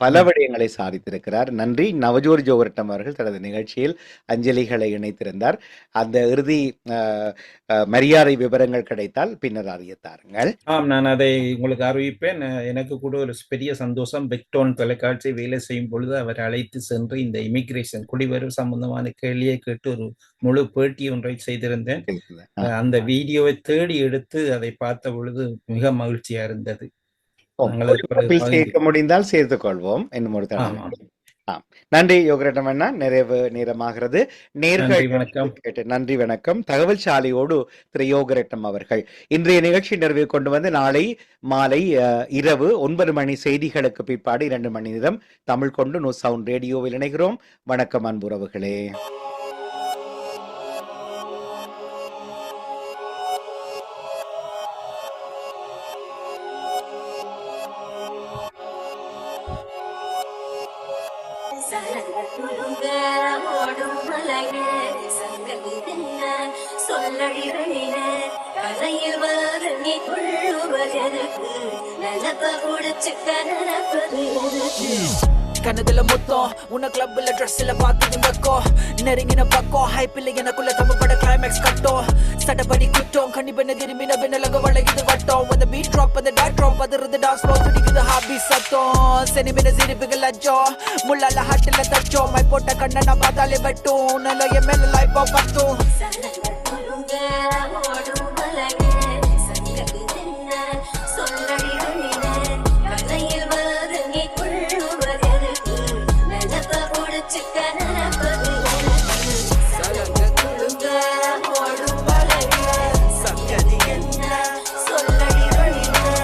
பல விடயங்களை சாதித்திருக்கிறார். நன்றி. நவஜோதி ஜோகரட்னம் அவர்கள் தனது நிகழ்ச்சியில் அஞ்சலிகளை இணைத்திருந்தார். அந்த இறுதி மரியாதை விவரங்கள் கிடைத்தால் பின்னர் அறியத்தாருங்கள். நான் அதை உங்களுக்கு அறிவிப்பேன். எனக்கு கூட ஒரு பெரிய சந்தோஷம், பெக்டோன் தொலைக்காட்சி வேலை செய்யும் பொழுது அவர் அழைத்து சென்று இந்த இமிகிரேஷன் குடிவரவு சம்பந்தமான கேள்வியை கேட்டு ஒரு முழு பேட்டி ஒன்றை செய்திருந்தேன். அந்த வீடியோவை தேடி எடுத்து அதை பார்த்த பொழுது மிக மகிழ்ச்சியா இருந்தது. சேர்க்க முடிந்தால் சேர்த்துக் கொள்வோம். இன்னும் ஒரு தடவை நன்றி யோகரட்னம் அண்ணா. நிறைவு நேரமாகிறது. நன்றி, வணக்கம். தகவல் சாலையோடு திரு யோகரட்னம் அவர்கள் இன்றைய நிகழ்ச்சி நிறைவு கொண்டு வந்து நாளை மாலை இரவு 9 மணி செய்திகளுக்கு பிற்பாடு 2 மணி நேரம் தமிழ் கொண்டு நோ சவுண்ட் ரேடியோவில் இணைகிறோம். வணக்கம் அன்புறவுகளே. கனதுல மொத்தம் உன்ன கிளப்ல ட்ரெஸ்ல பார்த்து நிம்மக்கோ நெருங்கின பக்கம் ஹைப்பில் எனக்குள்ள தமிழ்பட கிளைமேக்ஸ் கட்டும் சட்டப்படி குட்டோம் கண்டிப்பா திரும்பின பின்னலக வளையுது வட்டம் அந்த பீட் ட்ராப் அந்த டாட் ட்ராப் அதிர்றது டான்ஸ் ஃப்ளோர் துடிக்குது ஹாபி சத்தம் செனிமின சிரிப்புகள் அஜ்ஜோம் முள்ளால ஹாட்டில் தச்சோம் மை போட்ட கண்ணை நான் பார்த்தாலே வெட்டும் நல்ல என் மேல லைஃபா பட்டும்